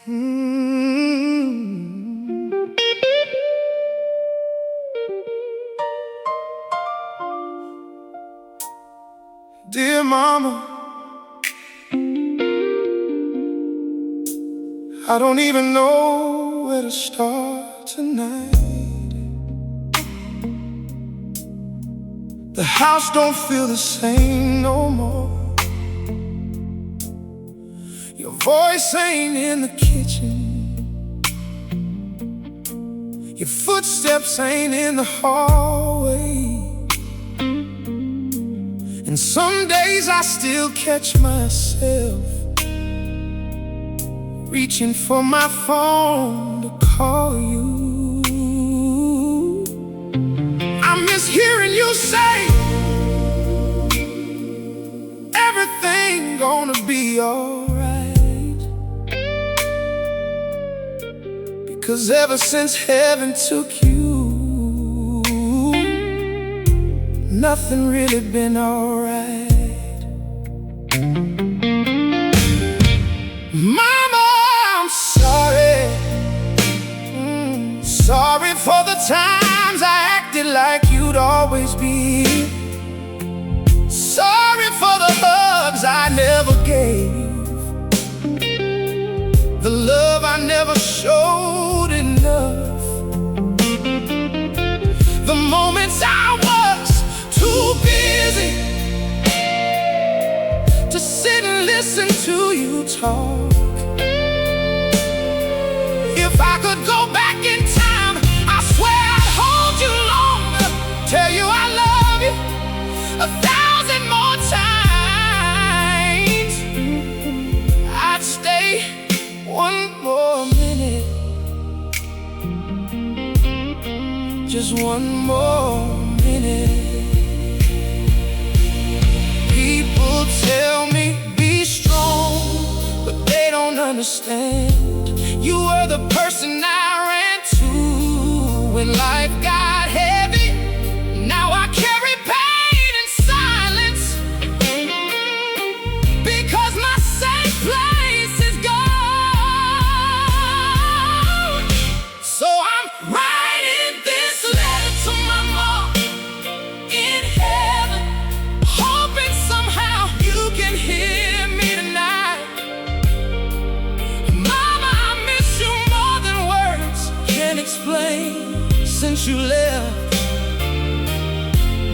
Mm. Dear mama, I don't even know where to start tonight. The house don't feel the same no more. Your voice ain't in the kitchen. Your footsteps ain't in the hallway. And some days I still catch myself reaching for my phone to call you. I miss hearing you say everything gonna be alright, because ever since heaven took you, nothing really been alright. Mama, I'm sorry. Sorry for the times I acted like you'd always be. Sorry for the hugs I never gave, the love I never showed enough, the moments I was too busy to sit and listen to you talk. If I could go back in time, I swear I'd hold you longer, tell you I love you 1,000 more times. I'd stay one more minute, just one more minute. People tell me be strong, but they don't understand. You were the person I ran to when life got heavy. Now I carry pain in silence, because my safe place is gone. So I'm writing this letter to my mom in heaven, hoping somehow you can hear me tonight. Mama, I miss you more than words can explain. Since you left,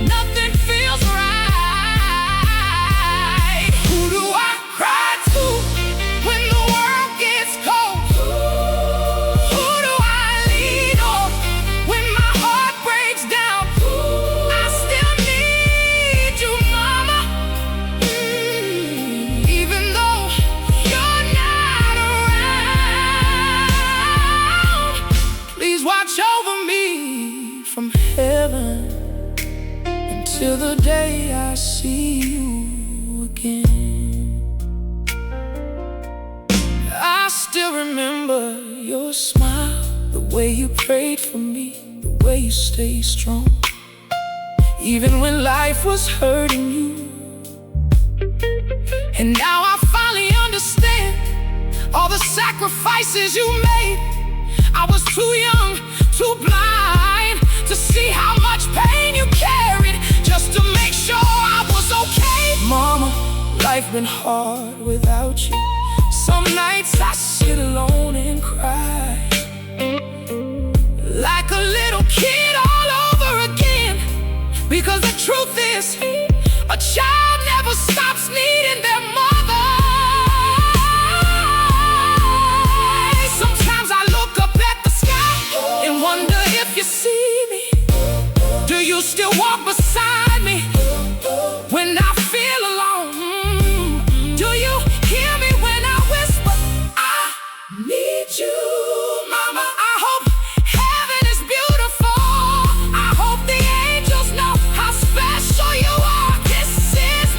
nothing feels right. Who do I cry to when the world gets cold? Who do I lean on when my heart breaks down? I still need you, mama, even though you're not around. Please watch over me from heaven until the day I see you again. I still remember your smile, the way you prayed for me, the way you stayed strong, even when life was hurting you. And now I finally understand all the sacrifices you made. I was too young, too blind to see how much pain you carried just to make sure I was okay. Mama, life been hard without you. Some nights I sit alone and cry, like a little kid all over again. Because the truth is, a child never stops needing their mother. Sometimes I look up at the sky and wonder if you see me. Do you still walk beside me when I feel alone? Do you hear me when I whisper, I need you, mama? I hope heaven is beautiful. I hope the angels know how special you are. This is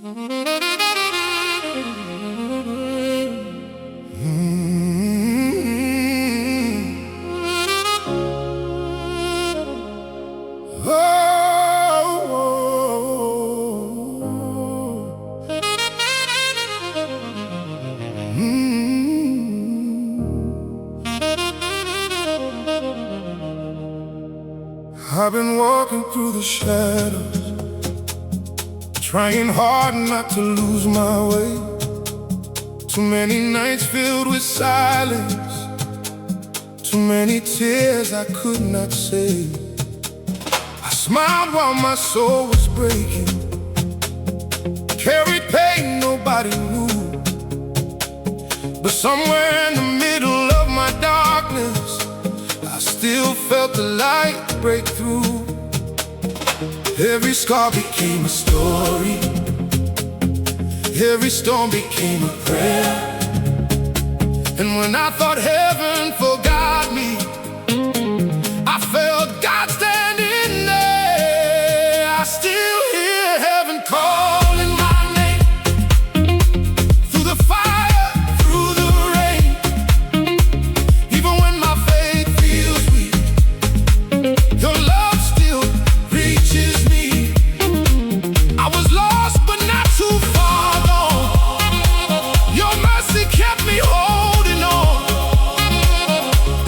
I've been walking through the shadows, trying hard not to lose my way. Too many nights filled with silence, too many tears I could not save. I smiled while my soul was breaking, carried pain nobody knew. But somewhere in the middle of my darkness, I still felt the light break through. Every scar became a story, every storm became a prayer. And when I thought heaven forgot me, I felt God standing there. I still hear heaven calling my name, through the fire, through the rain. Even when my faith feels weak, your love still reaches me. I was lost but not too far gone. Your mercy kept me holding on.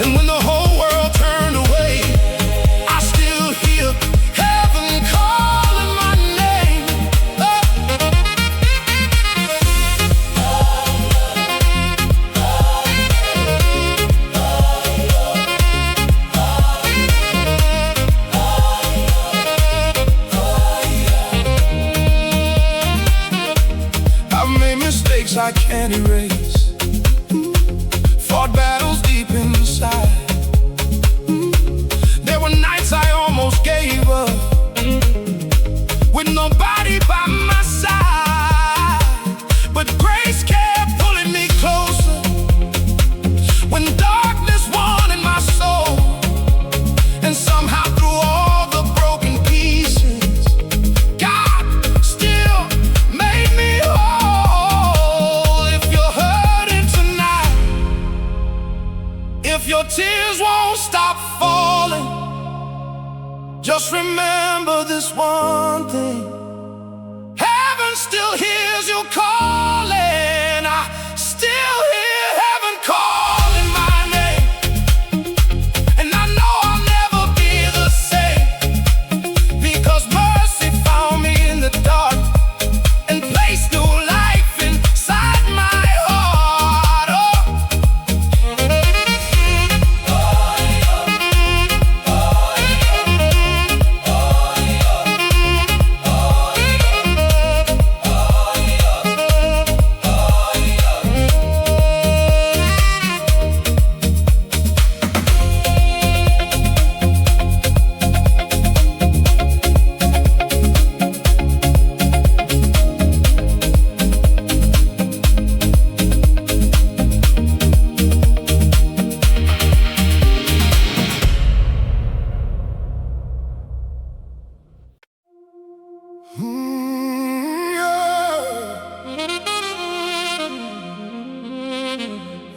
And when the whole world turned away, I still hear heaven calling my name. I've made mistakes I can't erase, fought battles deep inside. There were nights I almost gave up, with nobody by my side. But grace kept pulling me closer, when darkness won in my soul. And somehow through all the broken pieces, God still made me whole. If you're hurting tonight, if your tears won't stop falling, just remember this one thing: heaven still hears you calling. I still hear heaven calling my name. And I know I'll never be the same, because mercy found me in the dark and placed new life inside my heart.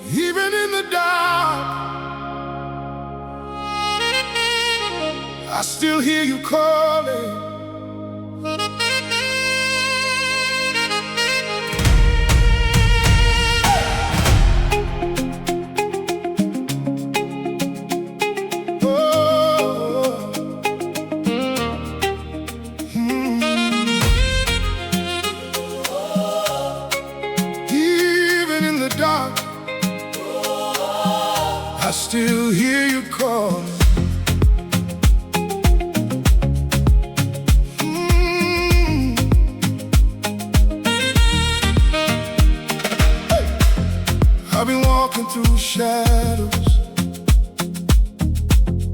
Even in the dark, I still hear you calling. Even in the dark, I still hear you calling. I've been walking through shadows,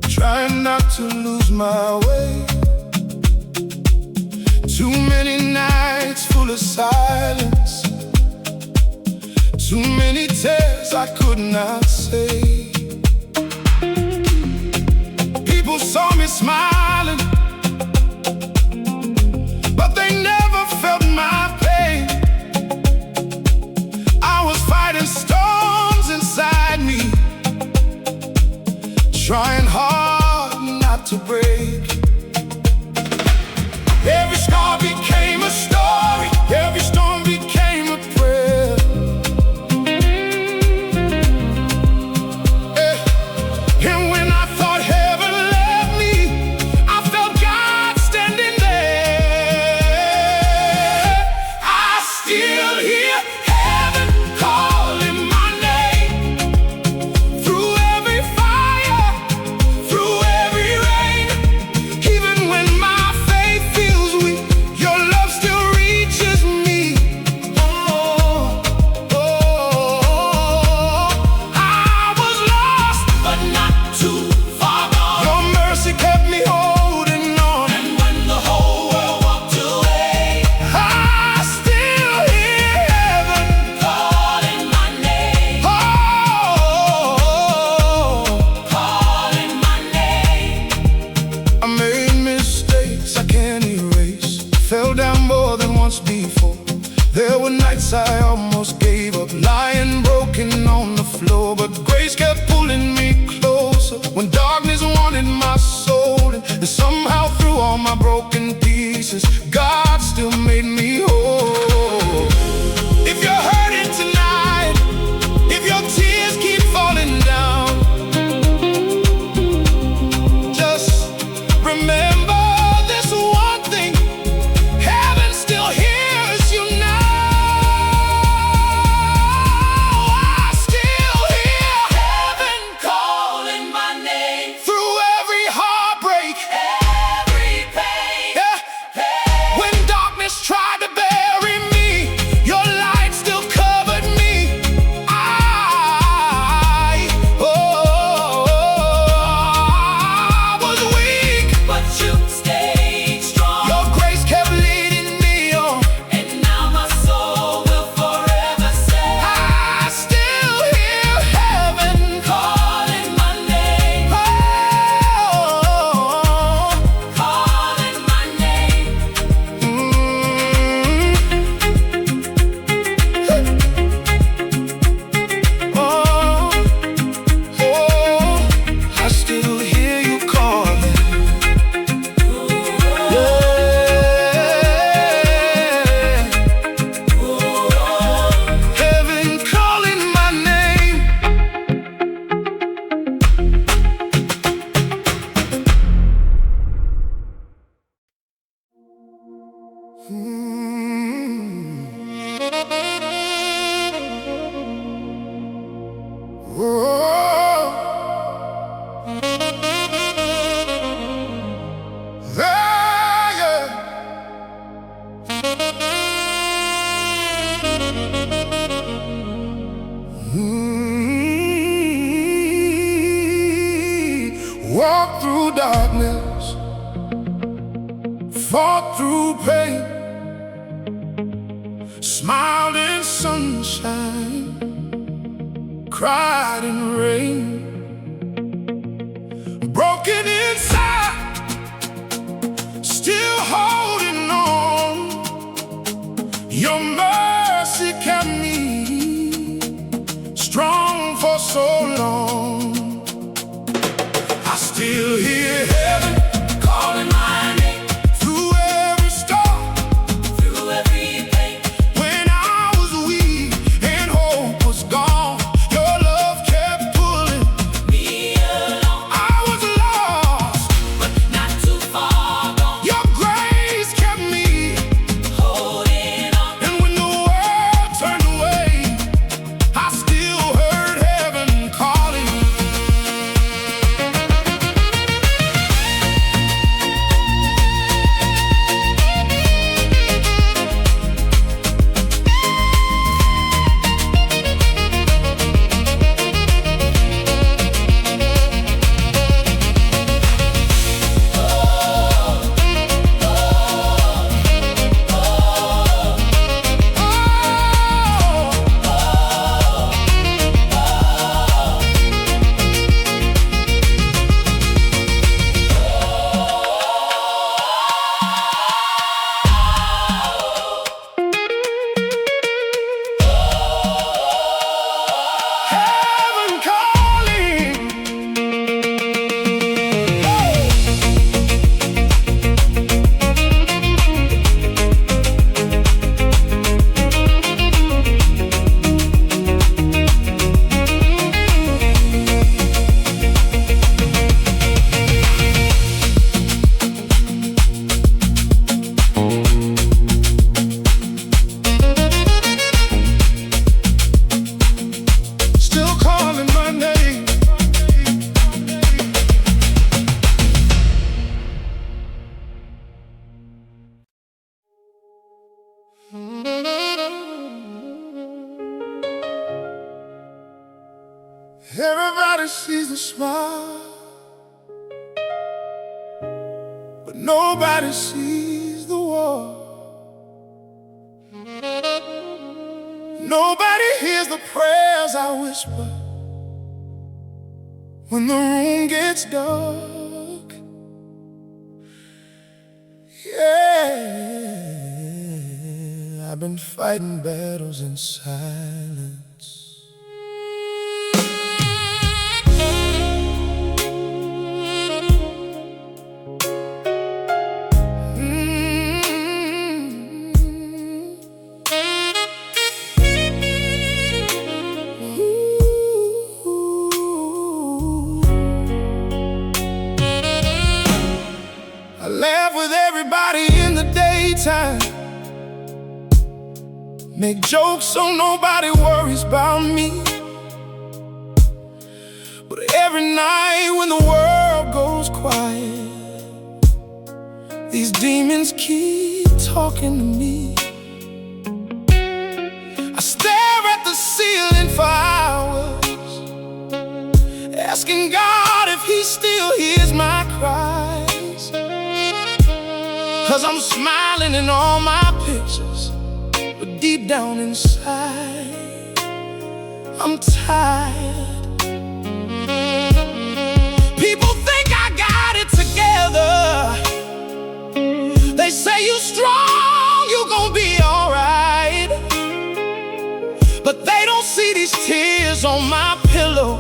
trying not to lose my way. Too many nights full of silence, too many tears I could not say. People saw me smiling, but they never felt my pain. to break. Every scar became a story, every storm became a prayer. And when I thought heaven left me, I felt God standing there. I still hear heaven calling my name. Through every fire, through every rain, even when my faith feels weak, your love still reaches me. I was lost, but not too far gone. Your mercy kept me holding on. And when the whole world walked away, I still hear heaven calling my name. Calling my name. I made mistakes I can't erase. Fell down more than once before. There were nights I almost gave up, lying broken on the floor. But grace kept pulling me closer when darkness wanted my soul. And somehow through all my broken pieces, God still made me whole. If you're hurting tonight, if your tears keep falling down, just remember this one thing: heaven still hears you now. I still hear heaven calling my name. Through every heartbreak, every pain, when darkness tried to bury me, your light still covered me. I was weak, but you stayed strong. Your grace kept leading me on, and now my soul will forever say, I still hear heaven calling my name. Calling my name. I still hear you calling. Heaven calling my name. Walk through darkness, fought through pain, smiled in sunshine, cried in rain, broken inside, still holding on. Your mercy kept me strong for so long. I still hear heaven calling my name. Through every storm, through every pain, when I was weak and hope was gone, your love kept pulling me along. I was lost, but not too far gone. Your grace kept me holding on. And when the world turned away, I still heard heaven calling. sees the smile, but nobody sees the war. Nobody hears the prayers I whisper when the room gets dark. Yeah, I've been fighting battles in silence. I laugh with everybody in the daytime, make jokes so nobody worries about me. But every night when the world goes quiet, these demons keep talking to me. I stare at the ceiling for hours, asking God if He still hears my cries. 'Cause I'm smiling in all my pictures, but deep down inside, I'm tired. People think I got it together. They say you strong, you gon' be alright. But they don't see these tears on my pillow,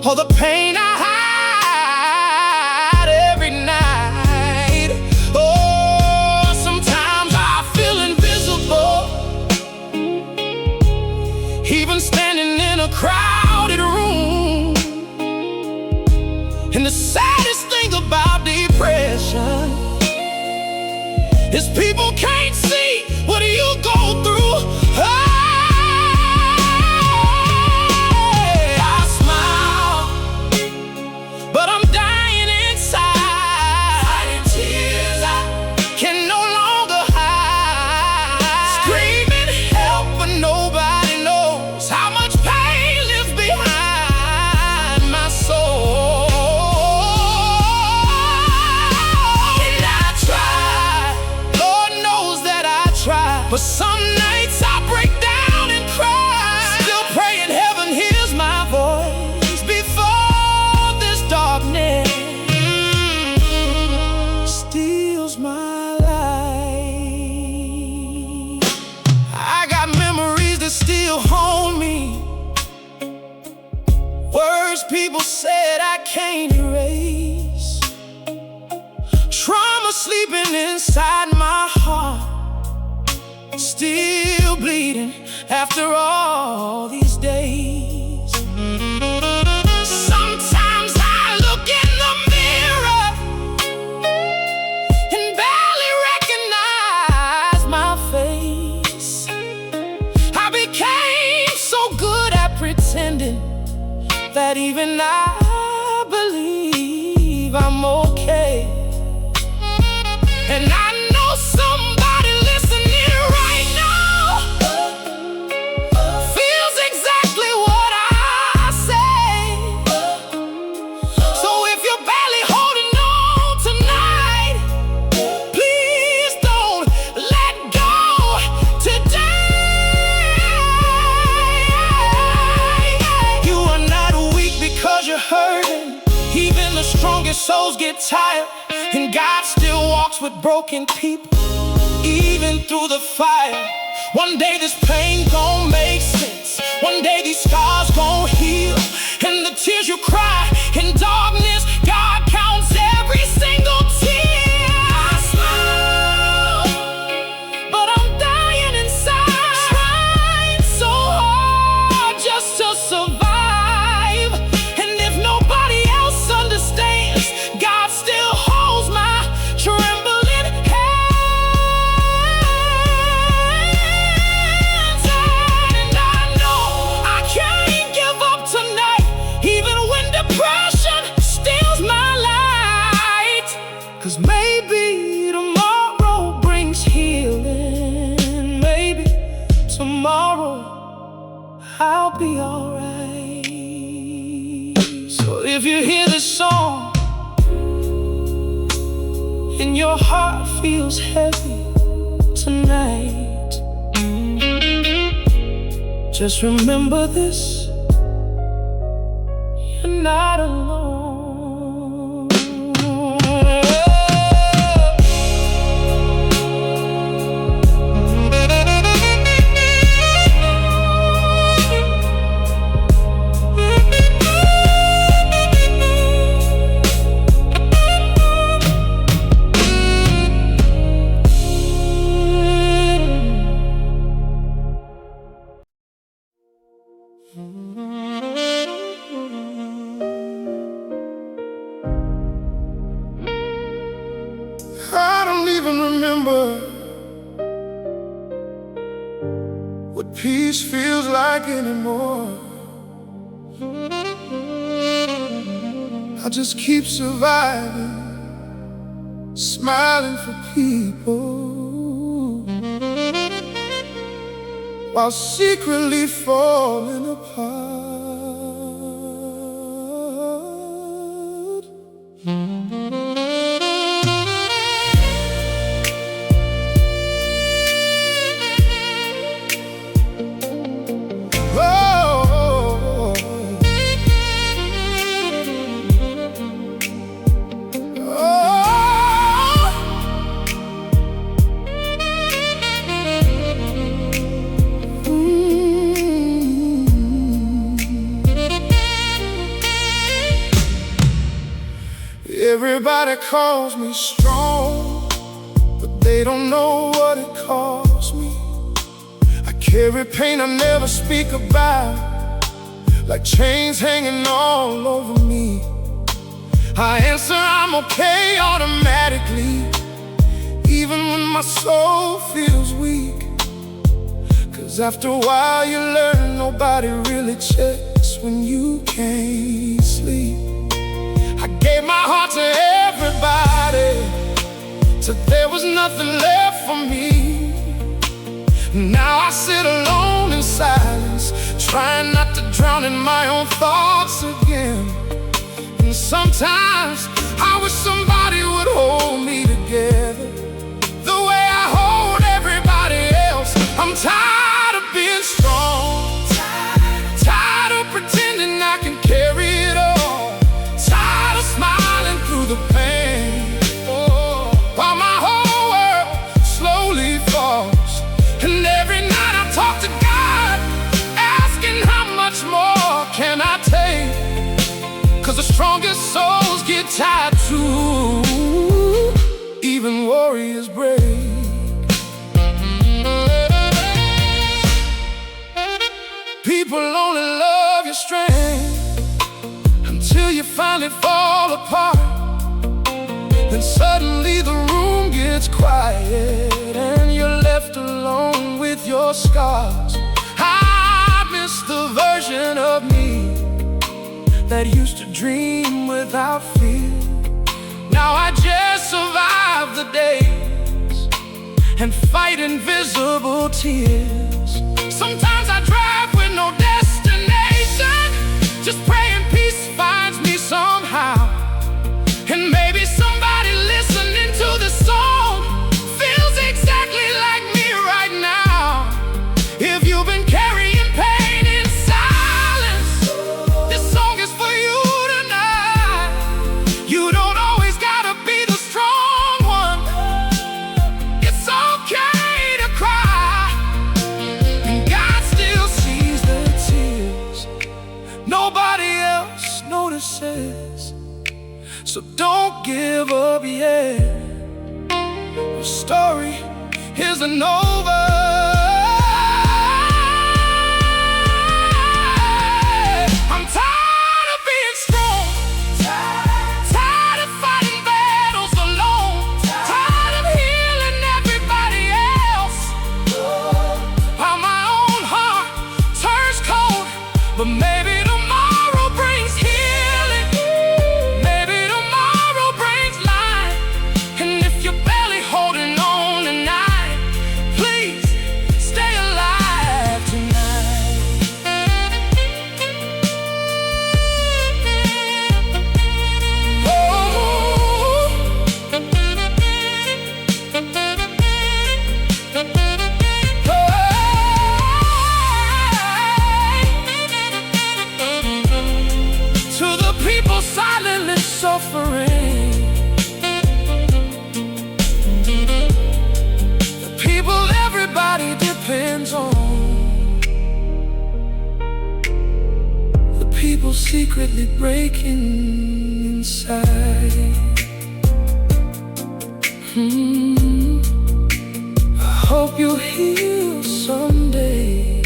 or the pain I hide every night. Even standing in a crowded room. And the saddest thing about depression is people can't see what you go through. I smile, but I'm dying inside. Fighting tears I can no longer hide. Screaming help, but nobody knows how much pain lives behind my soul. And I try, Lord knows that I try, but some nights I break down and cry. Still praying heaven hears my voice before this darkness steals my life. I got memories that still haunt me, words people said I can't erase, trauma sleeping inside my heart, still bleeding after all these days. Sometimes I look in the mirror and barely recognize my face. I became so good at pretending that even I believe I'm okay. And I know somebody listening right now feels exactly what I say. So if you're barely holding on tonight, please don't let go today. You are not weak because you're hurting. Even the strongest souls get tired, and God still walks with broken people, even through the fire. One day this pain gon' make sense. One day these scars gon' heal, and the tears you cry in darkness, God counts every single tear. I smile, but I'm dying inside, trying so hard just to survive. And if nobody else understands, God still holds my trembling hands. And I know I can't give up tonight, even when depression and your heart feels heavy tonight, just remember this: you're not alone. I don't even remember what peace feels like anymore. I just keep surviving, smiling for people, while secretly falling apart. Everybody calls me strong, but they don't know what it costs me. I carry pain I never speak about, like chains hanging all over me. I answer I'm okay automatically, even when my soul feels weak. 'Cause after a while you learn nobody really checks when you can't sleep. I gave my heart to everybody till there was nothing left for me. Now I sit alone in silence, trying not to drown in my own thoughts again. And sometimes I wish somebody would hold me together the way I hold everybody else. I'm tired of being strong, tired of pretending I can carry it all, tired of smiling through the pain, while my whole world slowly falls. And every night I talk to God, asking how much more can I take? 'Cause the strongest souls get tired too, even warriors break. People only love your strength until you finally fall apart. Then suddenly the room gets quiet and you're left alone with your scars. I miss the version of me that used to dream without fear. Now I just survive the days and fight invisible tears. Sometimes I drive with no destination, just praying peace finds me somehow. And maybe somebody listening to this song feels exactly like me right now. If you've been carrying pain in silence, this song is for you tonight. You don't always gotta be the strong one. It's okay to cry, and God still sees the tears nobody else notices. So don't give up yet. The story isn't over. I'm tired of being strong, tired of fighting battles alone, tired of healing everybody else, while my own heart turns cold. But maybe tomorrow brings healing, maybe tomorrow brings light. And if you're barely holding on tonight, please secretly breaking inside. I hope you'll heal someday.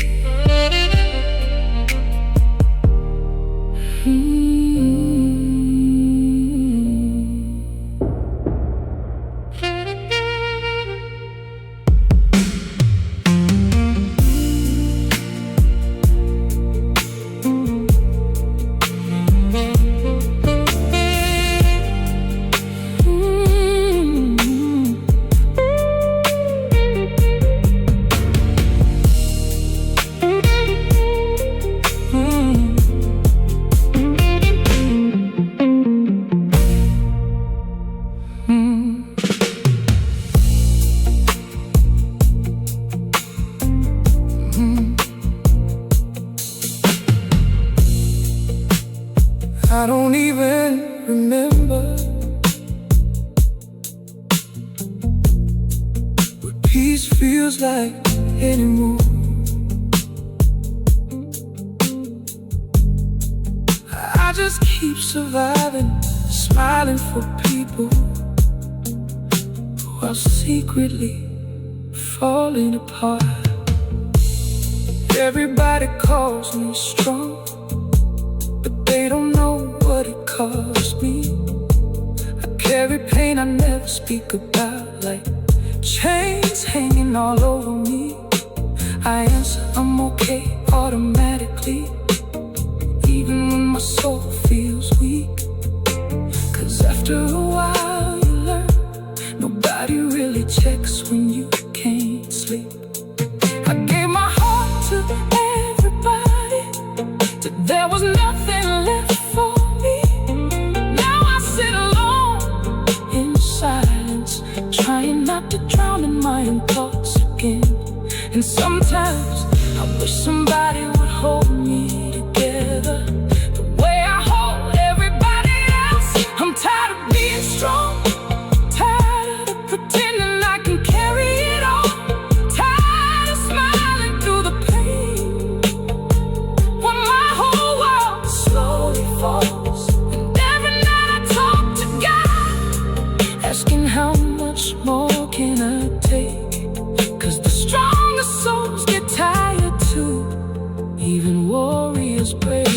I don't even remember what peace feels like anymore. I just keep surviving, smiling for people who are secretly falling apart. Everybody calls me strong, but they don't know what it cost me. I carry pain I never speak about, like chains hanging all over me. I answer I'm okay automatically, even when my soul feels weak. Cause after a while you learn, nobody really checks when you can't sleep. I gave my heart to everybody, till there was nothing left for me. Now I sit alone in silence, trying not to drown in my own thoughts again. And sometimes I wish somebody would hold me together the way I hold everybody else. I'm tired of being strong, tired of pretending I can carry it all, tired of smiling through the pain when my whole world slowly falls. And every night I talk to God, asking how much more can I take. Cause the strongest souls get tired too, even warriors break.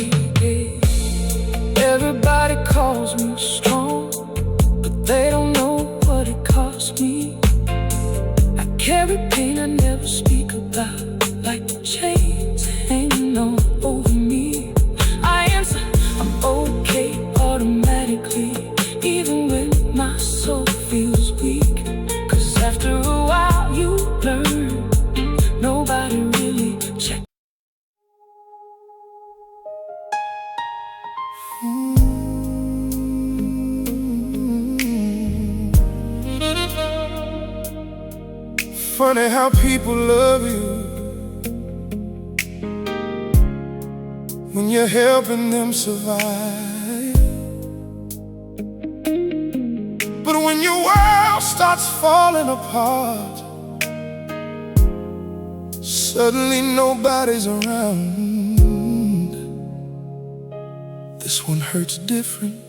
Everybody calls me strong, but they don't know what it cost me. I carry pain I never speak about, like chains hanging all over me. I answer I'm okay automatically, even when my soul feels weak. Cause after a while you learn, nobody really checks. Funny how people love you when you're helping them survive, but when your world starts falling apart, suddenly nobody's around. This one hurts different.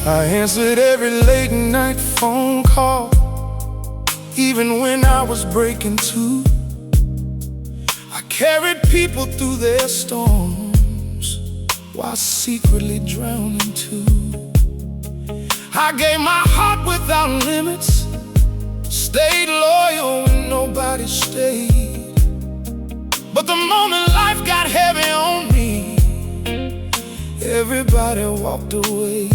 I answered every late night phone call, even when I was breaking too. I carried people through their storms while secretly drowning too. I gave my heart without limits, stayed loyal when nobody stayed. But the moment life got heavy on me, everybody walked away.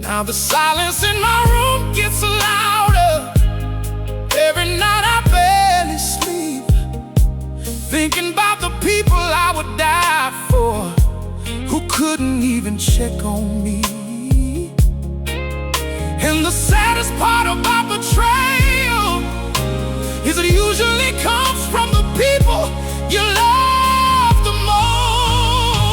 Now the silence in my room gets louder. Every night I barely sleep, thinking about the people I would die for, who couldn't even check on me. And the saddest part about betrayal is it usually comes from the people you love the most.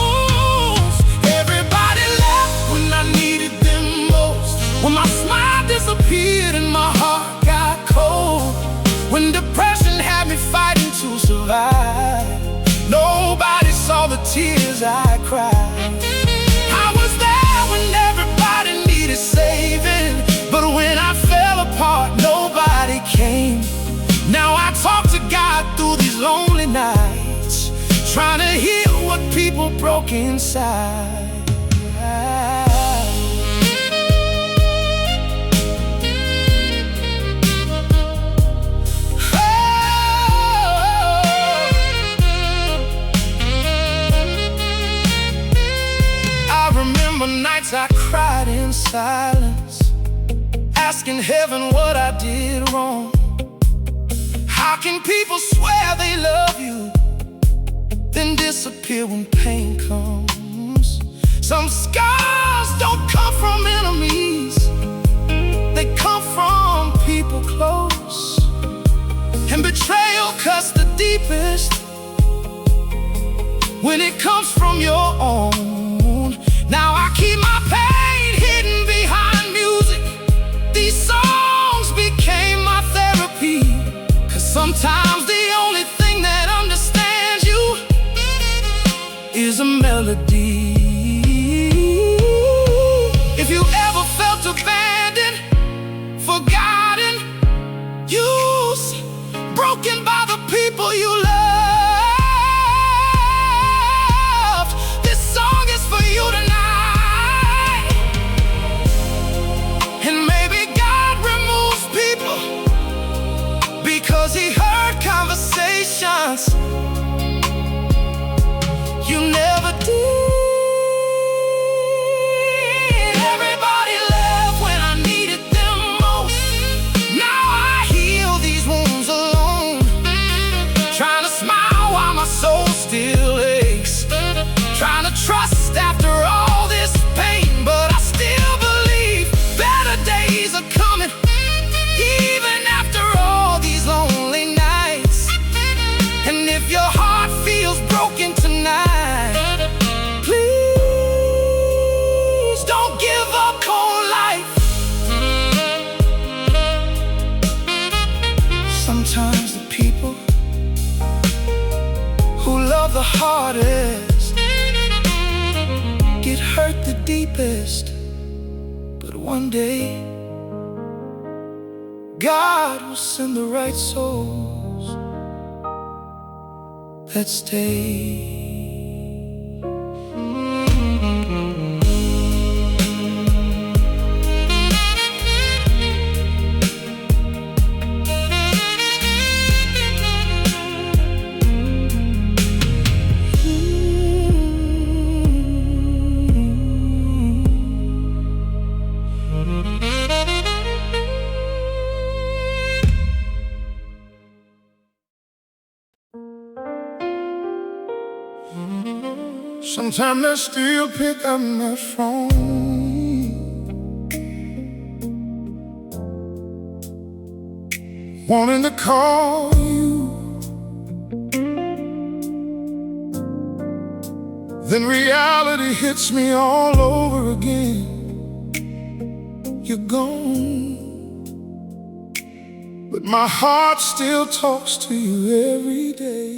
inside. I remember nights I cried in silence, asking heaven what I did wrong. How can people swear they love you, then disappear when pain comes? Some scars don't come from enemies, they come from people close. And betrayal cuts the deepest when it comes from your own. Now I keep my pain hidden behind music. These songs became my therapy, 'cause sometimes the only thing that understands you is a melody. If you ever felt abandoned, forgotten, used, broken by the people you loved, this song is for you tonight. And maybe God removes people because He heard conversations you never did. Everybody left when I needed them most. Now I heal these wounds alone, trying to smile while my soul still aches, trying to trust after all this pain. But I still believe better days are coming, even after all these lonely nights. And if your heart feels broken tonight, please don't give up on life. Sometimes the people who love the hardest get hurt the deepest. But one day God will send the right souls that stay. Sometimes I still pick up my phone, wanting to call you. Then reality hits me all over again. You're gone, but my heart still talks to you every day.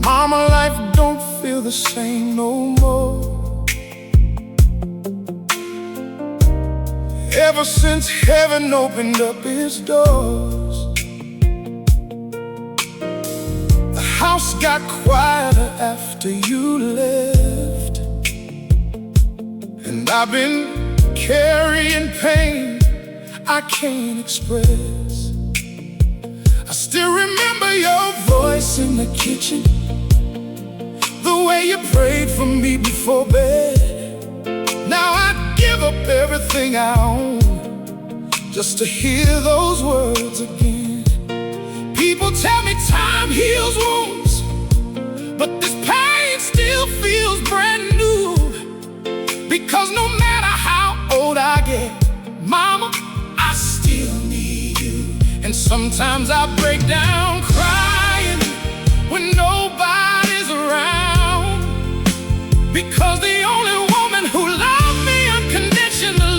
Mama, life don't feel the same no more. Ever since heaven opened up its doors, the house got quieter after you left. And I've been carrying pain I can't express. I still remember your voice in the kitchen, the way you prayed for me before bed. Now I give up everything I own just to hear those words again. People tell me time heals wounds, but this pain still feels brand new. Because no matter how old I get, Mama, I still need you. And sometimes I break down crying when nobody's around, because the only woman who loved me unconditionally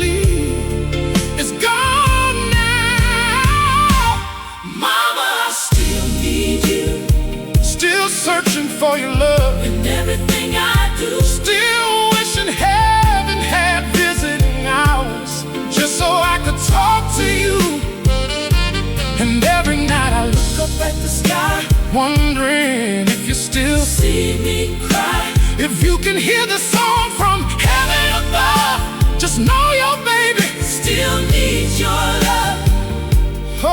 wondering if you still see me cry. If you can hear the song from heaven above, just know your baby still needs your love. Oh,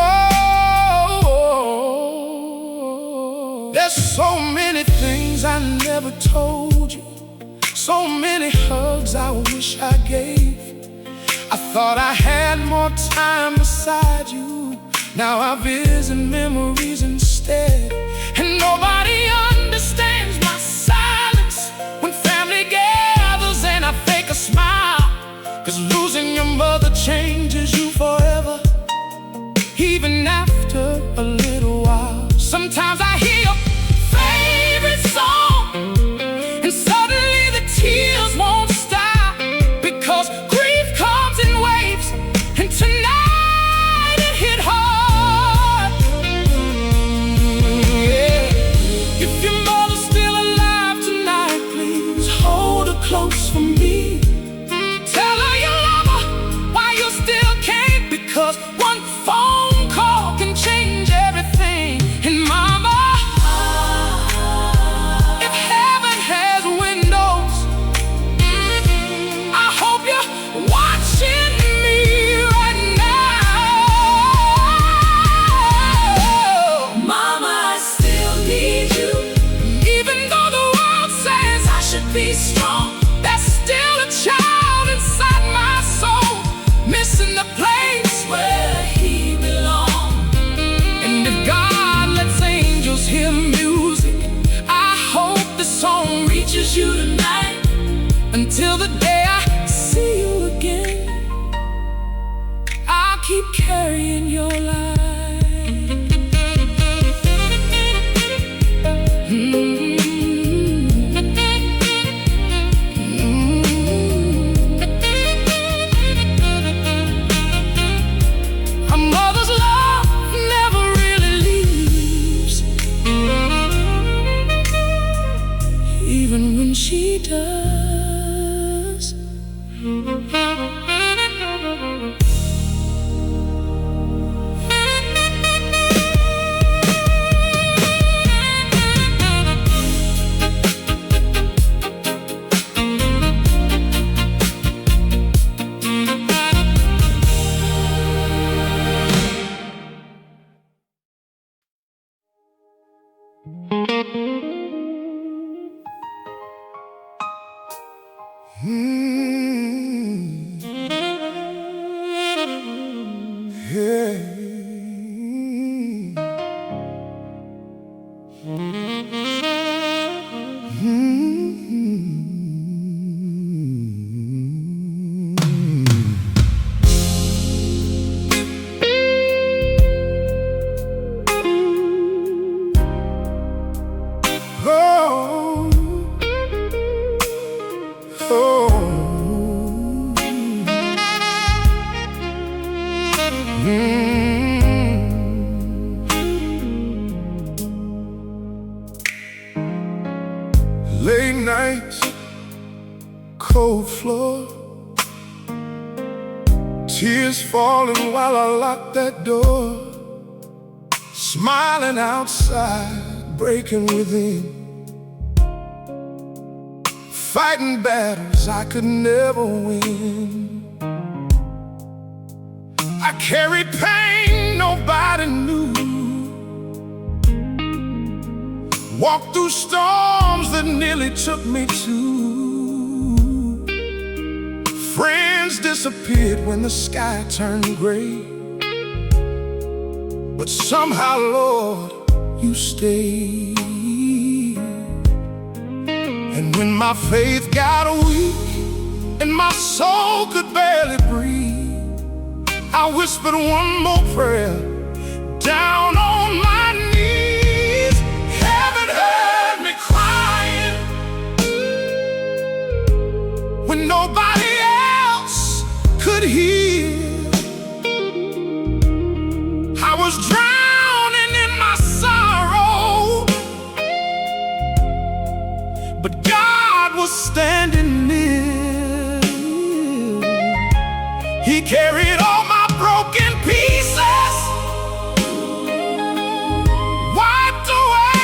there's so many things I never told you, so many hugs I wish I gave. I thought I had more time beside you, now I visit memories instead. And nobody understands my silence when family gathers and I fake a smile. 'Cause losing your mother changes you forever, even after a little while. Sometimes I hear your favorite song and suddenly the tears won't stop, because grief comes in waves, and tonight it hit hard. Yeah. If your mother's still alive tonight, please hold her close for me. Tell her you love her while you still can't, because one phone call can change everything. And mama, if heaven has windows, I hope you're watching me right now. Mama, I still need you. Even though the world says I should be strong, there's still a child inside my soul, missing the place where he belongs. And if God lets angels hear music, I hope the song reaches you tonight. Until the day I see you again, I'll keep carrying your light. A mother's love never really leaves, even when she does. Late nights, cold floor, tears falling while I lock that door. Smiling outside, breaking within, fighting battles I could never win. I carried pain nobody knew, walked through storms that nearly took me too. Friends disappeared when the sky turned gray, but somehow, Lord, you stayed. And when my faith got weak and my soul could barely breathe, I whispered one more prayer down on my knees. Heaven heard me crying when nobody else could hear. I was drowning in my sorrow, but God was standing near. He carried all my broken pieces, wiped away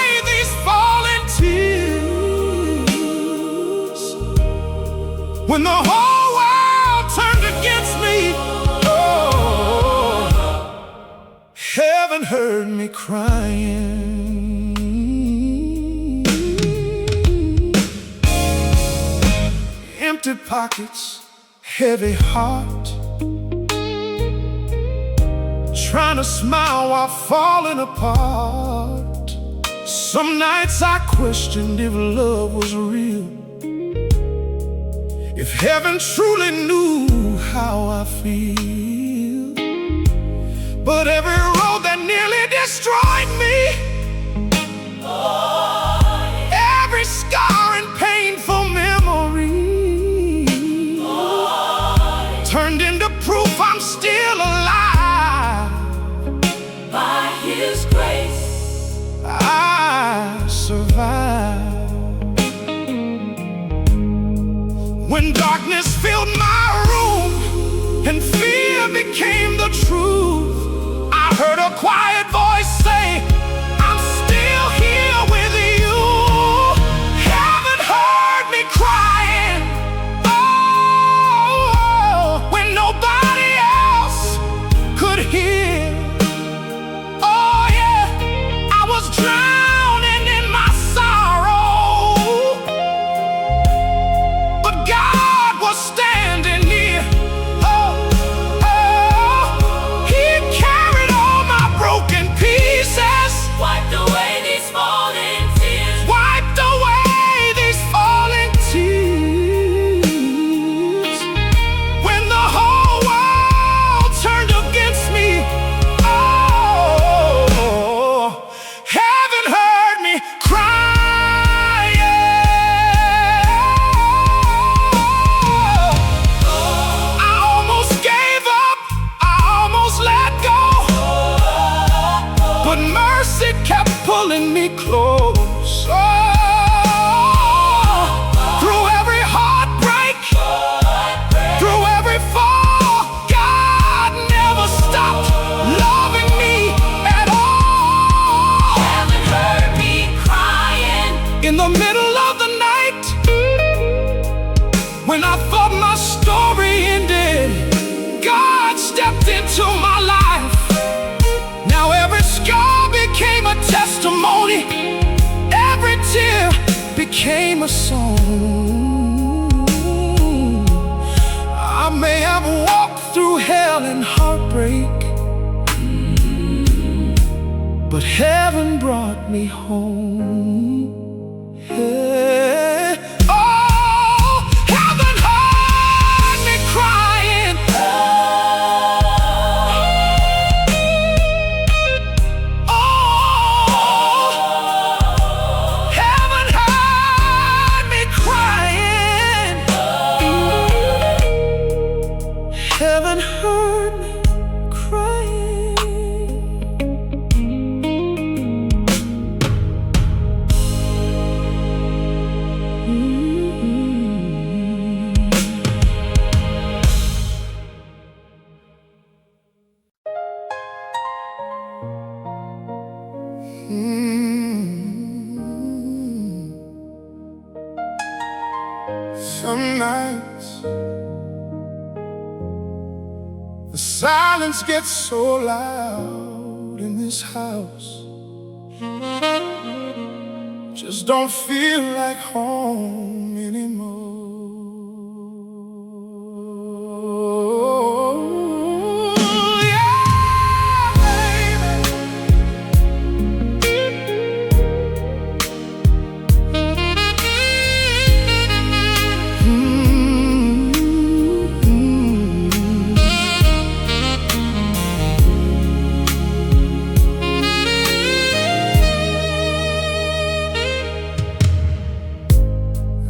the whole world turned against me. Oh, heaven heard me crying. Empty pockets, heavy heart, trying to smile while falling apart. Some nights I questioned if love was real, if heaven truly knew how I feel. But every road that nearly destroyed me, every scar and painful memory, turned into proof I'm still alive. By His grace I survived. When darkness filled my room and fear became the truth, I heard a quiet voice say, I'm still here with you. Heaven heard me crying, oh, when nobody else could hear. Oh yeah, I was drowning in my sorrow, but God was standing near. Oh, He carried all my broken pieces, wiped away these falling tears, wiped away these falling tears. When the whole world turned against me, oh, heaven heard me crying. I almost gave up, I almost let go, but mercy kept pulling me close. Oh, through every heartbreak, through every fall, God never stopped loving me at all. Heaven heard me crying. In the middle of the night, when I thought my story ended, God stepped into my life. Now every scar became a testimony, every tear became a song. I may have walked through hell and heartbreak, but heaven brought me home. Hey. Oh, heaven heard me crying. Oh, heaven heard me crying. Heaven heard me crying. Some nights the silence gets so loud in this house, just don't feel like home anymore. Yeah, baby.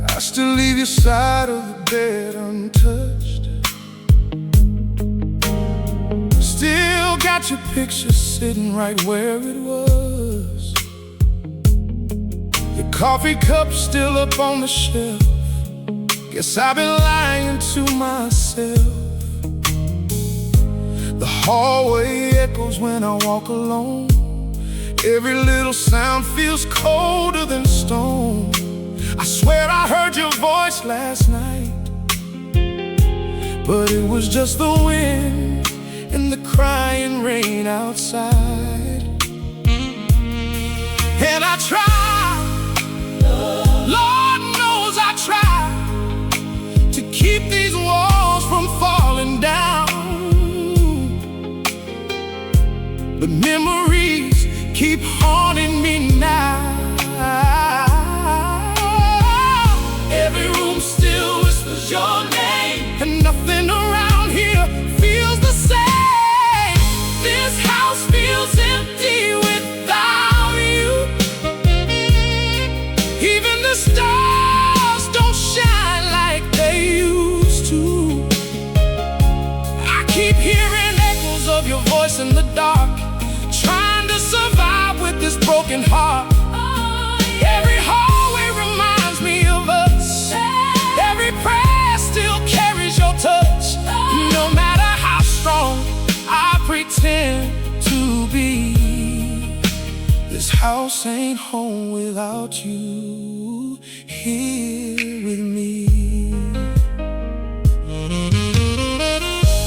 I still leave your side of the bed untouched. Still got your picture sitting right where it was. Your coffee cup still up on the shelf. Guess I've been lying to myself. The hallway echoes when I walk alone. Every little sound feels colder than stone. I swear I heard your voice last night. but it was just the wind and the crying rain outside. And I tried, Lord knows I tried to keep these walls from falling down, but memories keep haunting me now. Every room still whispers your name, and nothing around here feels the same. This house feels empty without you. Even the stars don't shine like they used to. I keep hearing echoes of your voice in the dark, trying to survive with this broken heart. Every hallway reminds me of us. Every prayer still carries your touch. No matter how strong I pretend to be, this house ain't home without you here with me.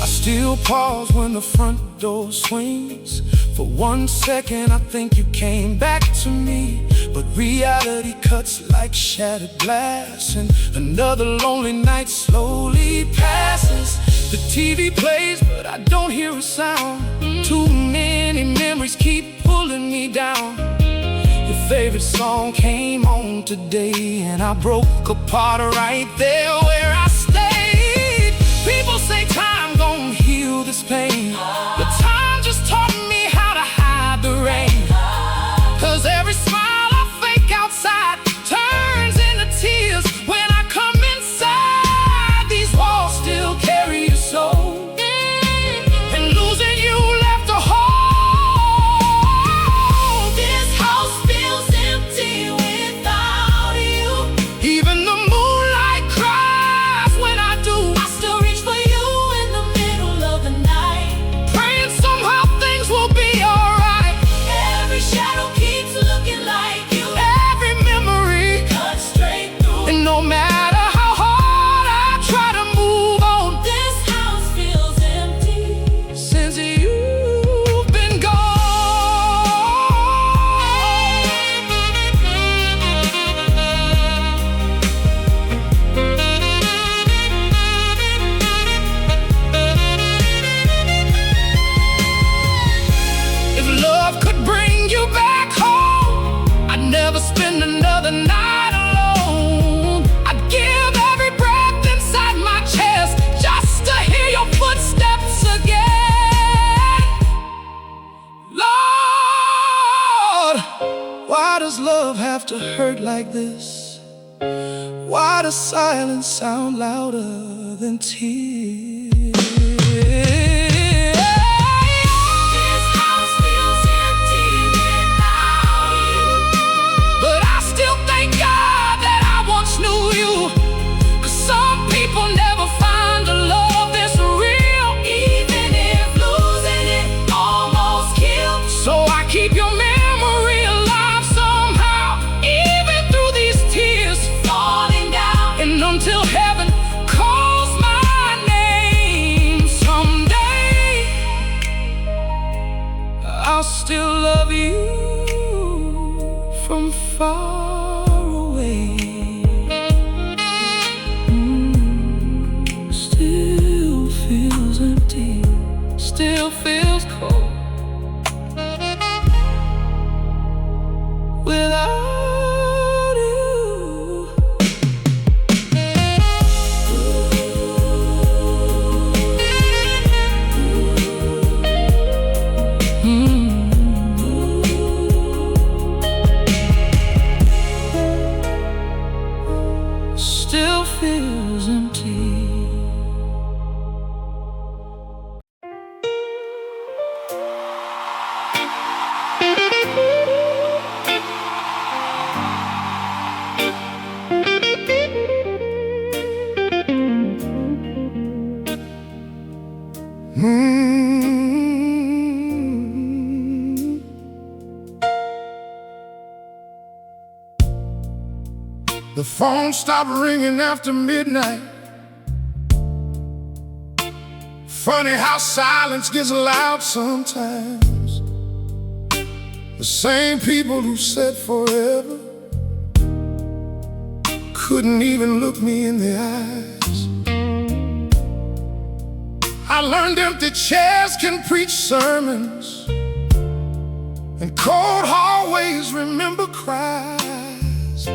I still pause when the front door swings. For 1 second I think you came back to me, but reality cuts like shattered glass, and another lonely night slowly passes. The TV plays, but I don't hear a sound. Too many memories keep pulling me down. Your favorite song came on today, and I broke apart right there where I stayed. People say time gon' heal this pain, but time just taught me how to hide the rain. 'Cause every smile I fake outside turns into tears when I come inside. These walls still carry your soul, and losing you left a hole. This house feels empty without you. Even the moonlight cries when I do. I still reach for you in the middle of the night, praying somehow things will be alright. Every shadow keeps looking like you. Every memory cuts straight through, and no matter how hard I try to move on, this house feels empty since you've been gone. If love could bring you back home, I'd never spend another night alone. I'd give every breath inside my chest just to hear your footsteps again. Lord, why does love have to hurt like this? Why does silence sound louder than tears? This house feels empty without you, but I still thank God that I once knew you. 'Cause some people never find a love that's real, even if losing it almost killed. So I keep your memory alive somehow, even through these tears falling down. And until heaven calls my name someday, I'll still love you from far away. Still feels empty, still feels cold without you. Still feels empty. The phone stopped ringing after midnight. Funny how silence gets loud sometimes. The same people who said forever couldn't even look me in the eyes. I learned empty chairs can preach sermons, and cold hallways remember cries.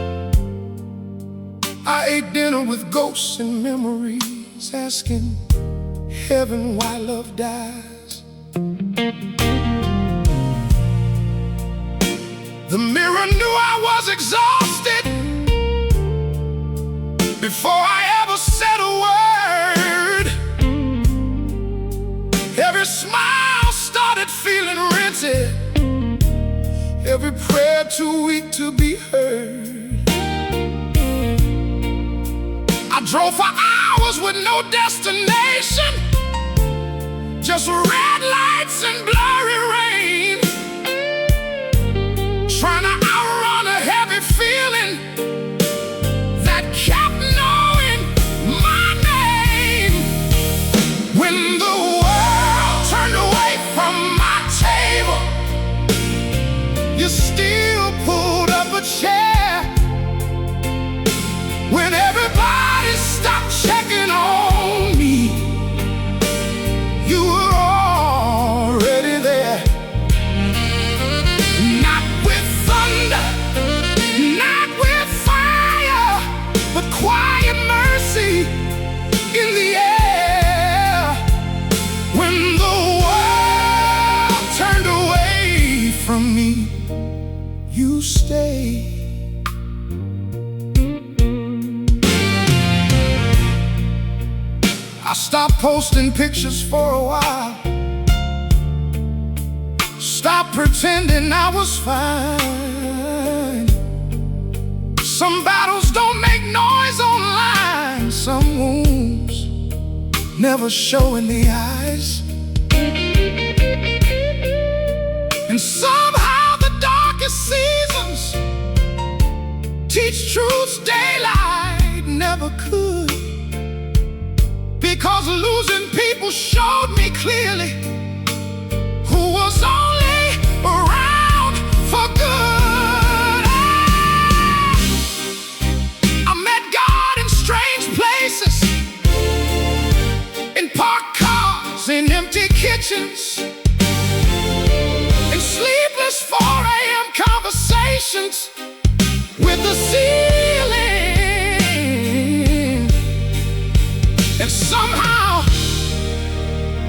I ate dinner with ghosts and memories, asking heaven why love dies. The mirror knew I was exhausted before I ever said a word. Every smile started feeling rented, every prayer too weak to be heard. I drove for hours with no destination, just red lights and blurry rain, trying to outrun a heavy feeling that kept knowing my name. When the world turned away from my table, you still pulled up a chair. When everybody stopped checking on me, you were already there. Not with thunder, not with fire, but quiet mercy in the air. When the world turned away from me, you stayed. I stopped posting pictures for a while, stopped pretending I was fine. Some battles don't make noise online, some wounds never show in the eyes. And somehow the darkest seasons teach truths daylight never could. Because losing people showed me clearly who was only around for good. I met God in strange places, in parked cars, in empty kitchens, in sleepless 4 a.m. conversations with the ceiling. And somehow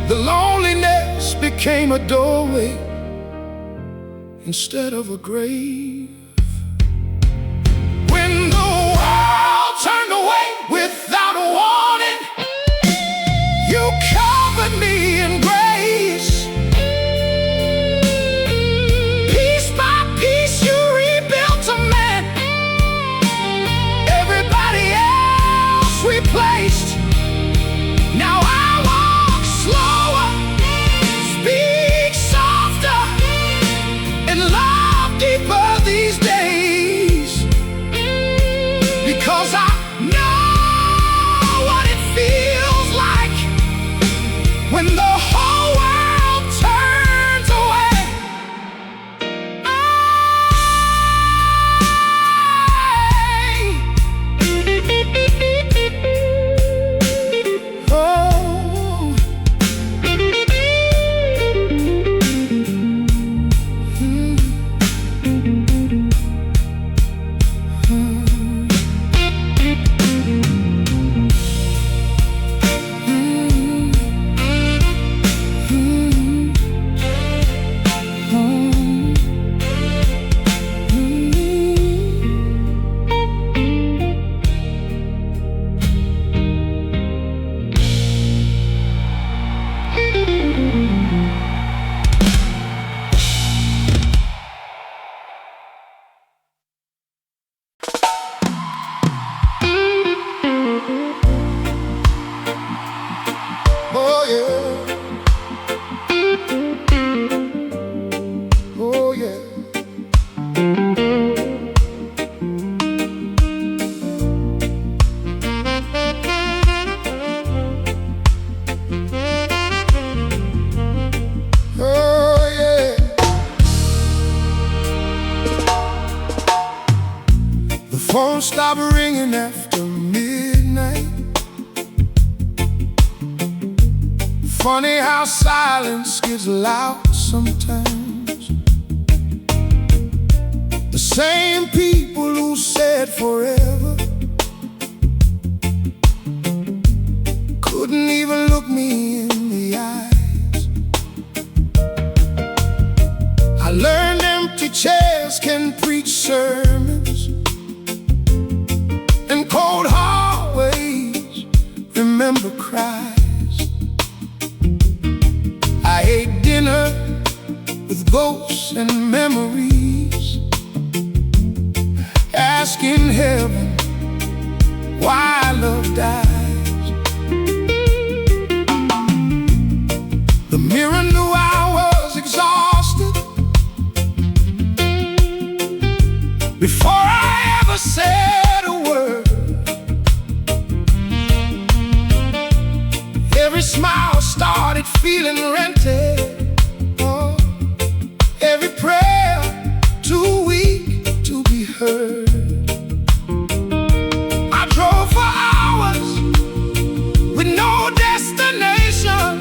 the loneliness became a doorway instead of a grave. When the world turned away without a warning, you covered me in grace. Piece by piece you rebuilt a man everybody else replaced. Now I walk slower, speak softer, and love deeper these won't stop ringing after midnight. Funny how silence gets loud sometimes. The same people who said forever couldn't even look me in the eyes. I learned empty chairs can preach sermons, and cold hallways remember cries. I ate dinner with ghosts and memories, asking heaven why love dies. The mirror knew I was exhausted before I ever said a word. Every smile started feeling rented. Oh, every prayer too weak to be heard. I drove for hours with no destination,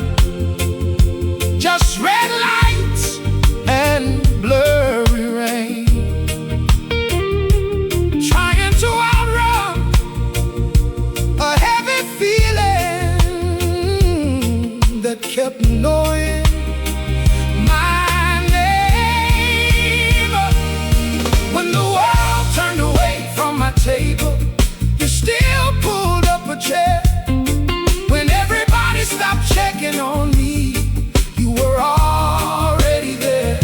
just red lights and blurry rain, trying to outrun a heavy feeling that kept knowing my name. When the world turned away from my table, you still pulled up a chair. When everybody stopped checking on me, you were already there.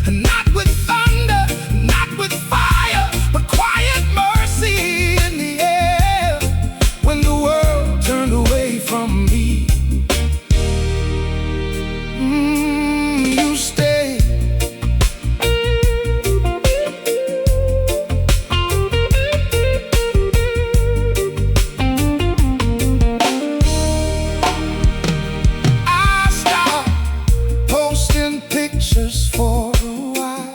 And not with thunder, not with fire, but quiet mercy in the air. When the world turned away from me, you stayed. I stopped posting pictures for a while.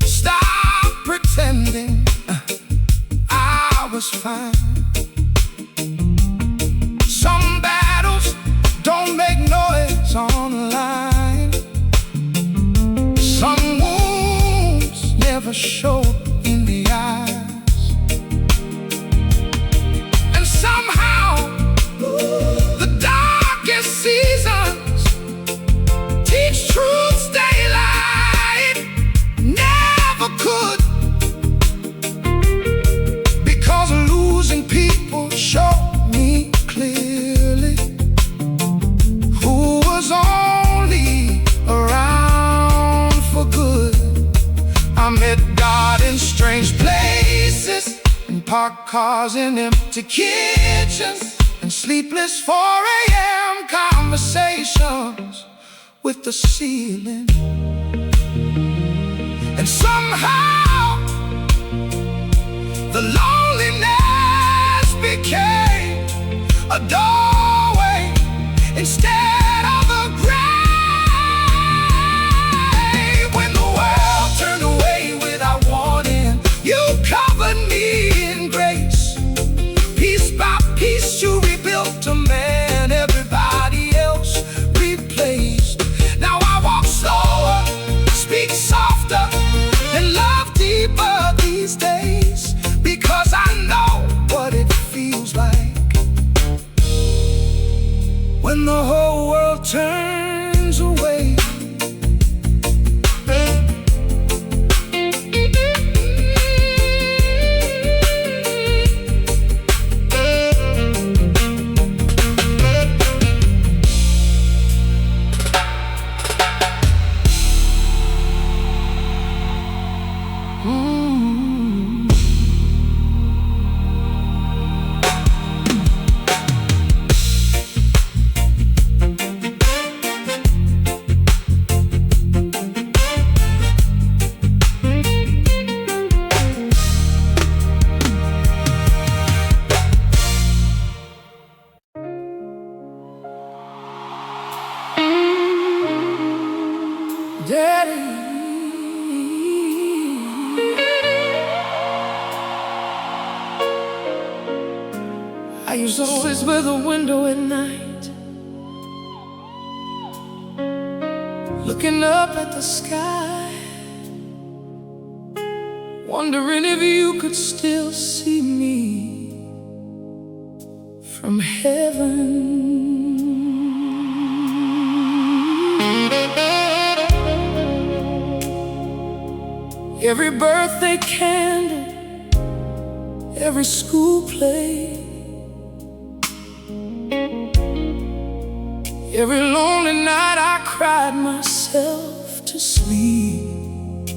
Stop pretending I was fine. Some battles don't make noise online. Some wounds never show in the eyes. And somehow the darkest seasons teach truth's daylight never could. Because losing people showed me clearly who was only around for good. I met God in strange places, in parked cars, in empty kitchens, and sleepless 4 a.m. conversations with the ceiling. And somehow the loneliness became a doorway instead of a grave. When the world turned away without warning, you covered me in grace. Piece by piece you rebuilt a man everybody else replaced. Now I walk slower, speak softer, and love deeper these days, because I know what it feels like when the whole world turns away. He's always by the window at night, looking up at the sky, wondering if you could still see me from heaven. Every birthday candle, every school play, every lonely night I cried myself to sleep.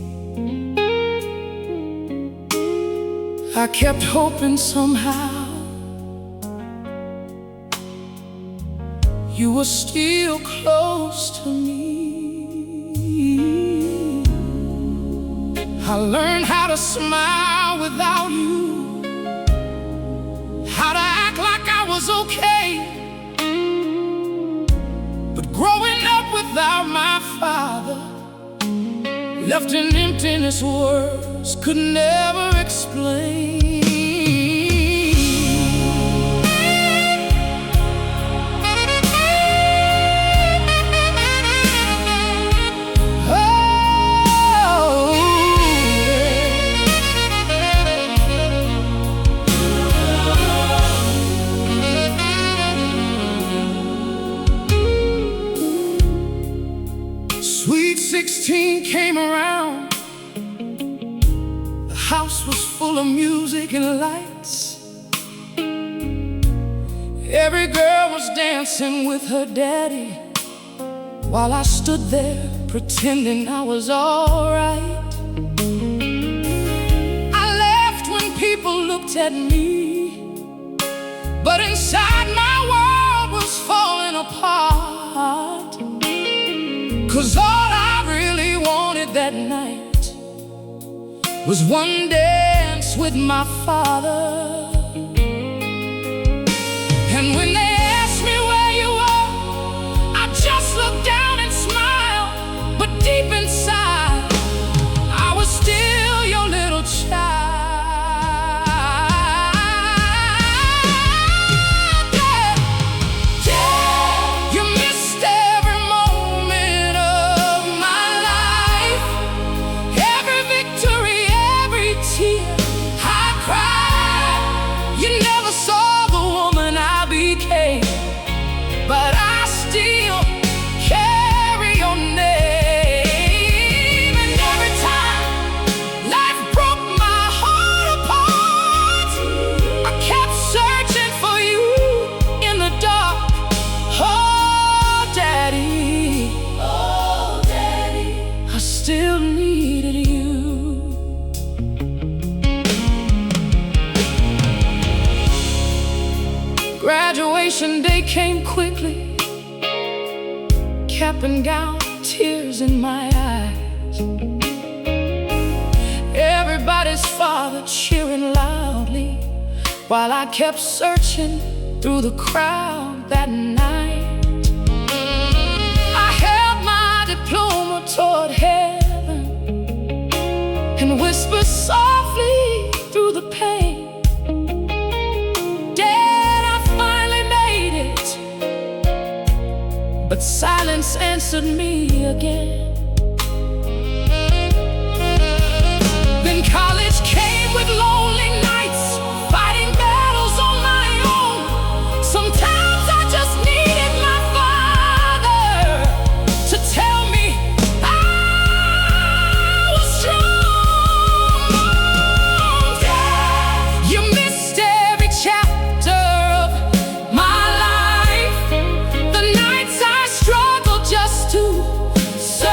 I kept hoping somehow you were still close to me. I learned how to smile without you, how to act like I was okay. But growing up without my father left an emptiness words could never explain. Sweet 16 came around. The house was full of music and lights. Every girl was dancing with her daddy, while I stood there pretending I was alright. I laughed when people looked at me, but inside my world was falling apart. 'Cause all I really wanted that night was one dance with my father. And when they asked me where you were, I just looked down and smiled. But deep inside, I was still your little child. But I still carry your name. And every time life broke my heart apart, I kept searching for you in the dark. Oh, Daddy, I still needed you. Graduation day came quickly, cap and gown, tears in my eyes. Everybody's father cheering loudly, while I kept searching through the crowd that night. I held my diploma toward heaven and whispered softly through the pain, but silence answered me again. Then college came with lonely nights, fighting battles on my own. Sometimes I just needed my father to tell me I was strong. Dad, you missed every chapter of my life, the nights I struggled just to survive.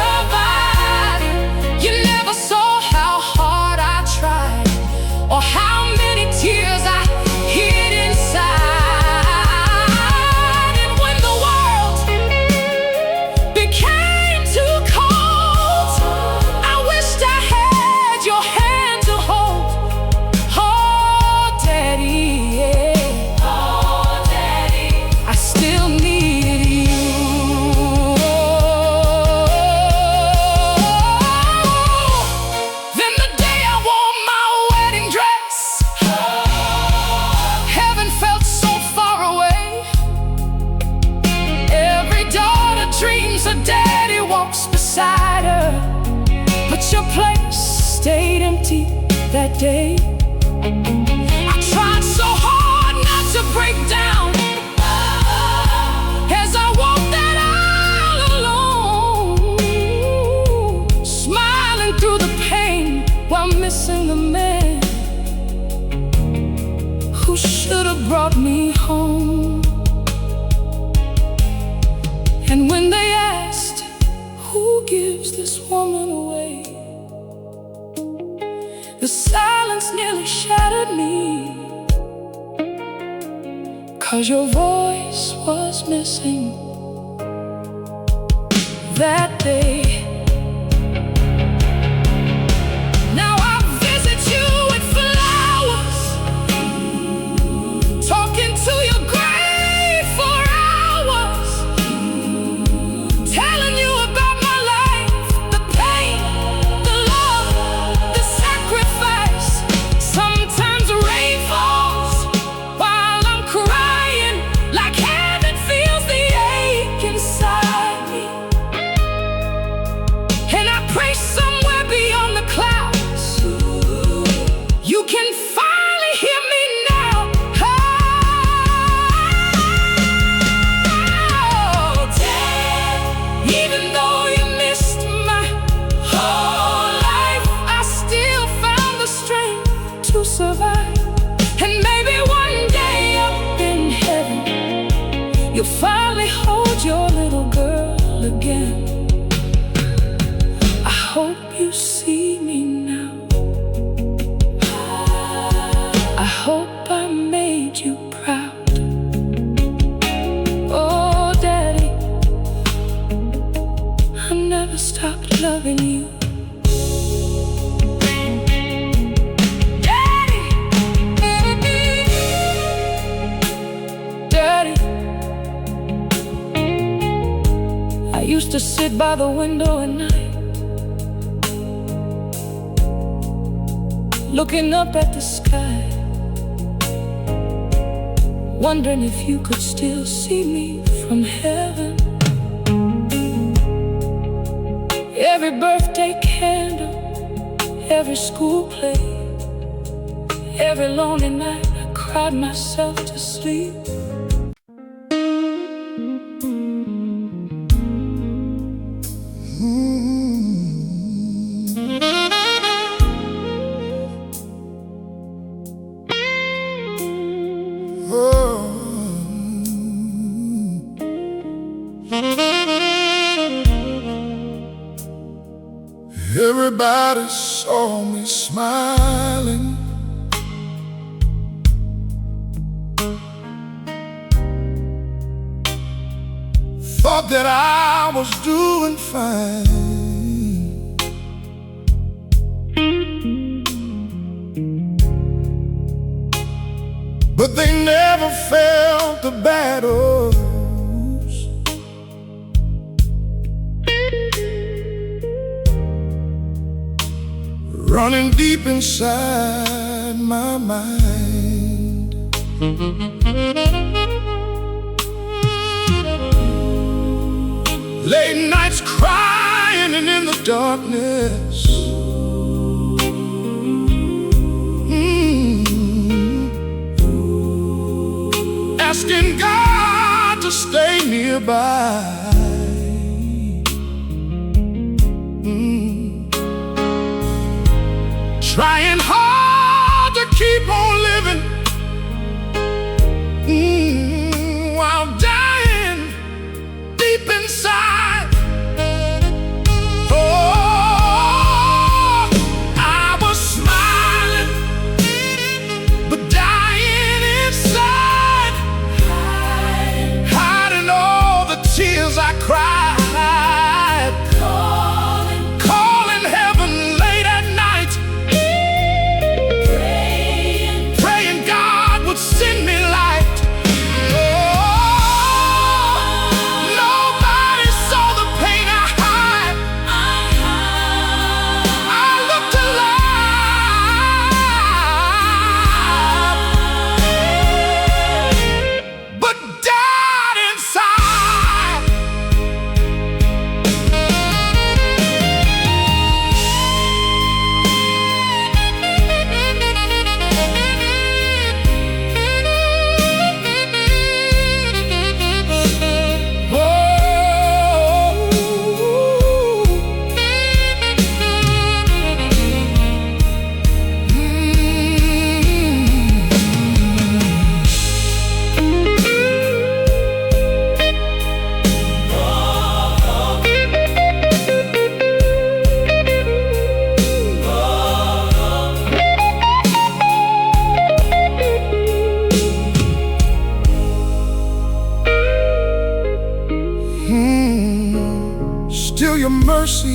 that day. I tried so hard not to break down as I walked that aisle alone, smiling through the pain while missing the man who should have brought me home. And when they asked, who gives this woman away, the silence nearly shattered me, 'cause your voice was missing that day. Now I visit you with flowers, talking to your grave for hours, telling you about my life, the pain, the love, the sacrifice. Sometimes rain falls while I'm crying, like heaven feels the ache inside me. And I pray somewhere beyond the clouds you can finally hear me now. Oh, Dad, even though you missed my whole life, I still found the strength to survive. And maybe one day up in heaven you'll finally hold your little girl again. I hope you see me now. I hope I made you proud. Oh, Daddy, I never stopped loving you. Daddy, Daddy, I used to sit by the window at night, looking up at the sky, wondering if you could still see me from heaven. Every birthday candle, every school play, every lonely night I cried myself to sleep. Everybody saw me smiling, thought that I was doing fine. But they never felt the battles, running deep inside my mind. Late nights crying and in the darkness, asking God to stay nearby. Trying hard to keep on living, while dying deep inside. Oh, I was smiling, but dying inside, hiding all the tears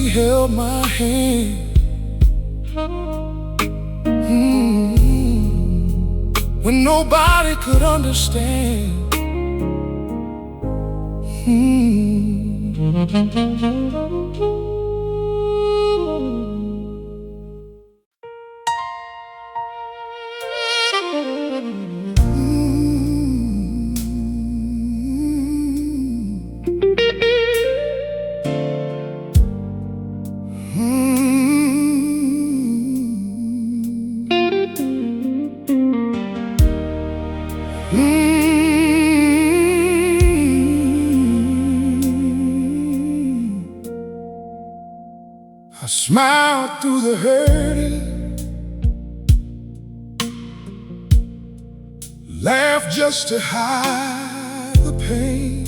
mercy held my hand. When nobody could understand. I smiled through the hurting, laughed just to hide the pain.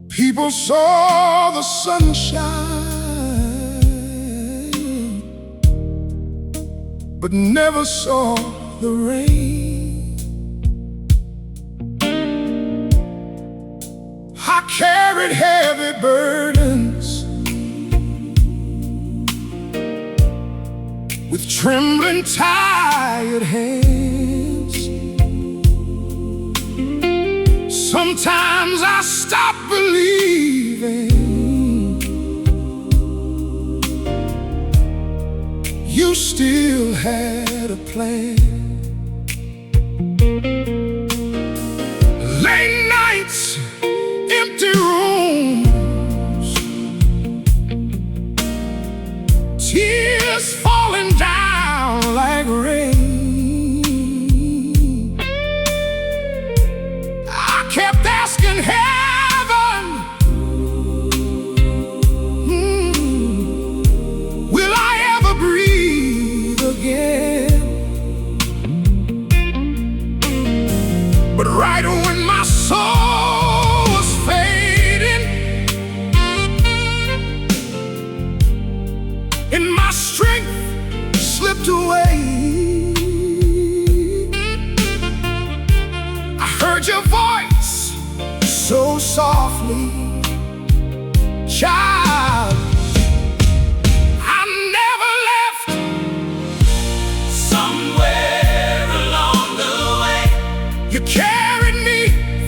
People saw the sunshine, but never saw the rain. I carried heavy burdens with trembling, tired hands. Sometimes I stopped believing you still had a plan. Late nights, empty rooms, tears falling down like rain. I kept asking heaven, will I ever breathe again? But right when my soul was fading and my strength slipped away, I heard your voice so softly, child, I never left. Somewhere along the way, you carried me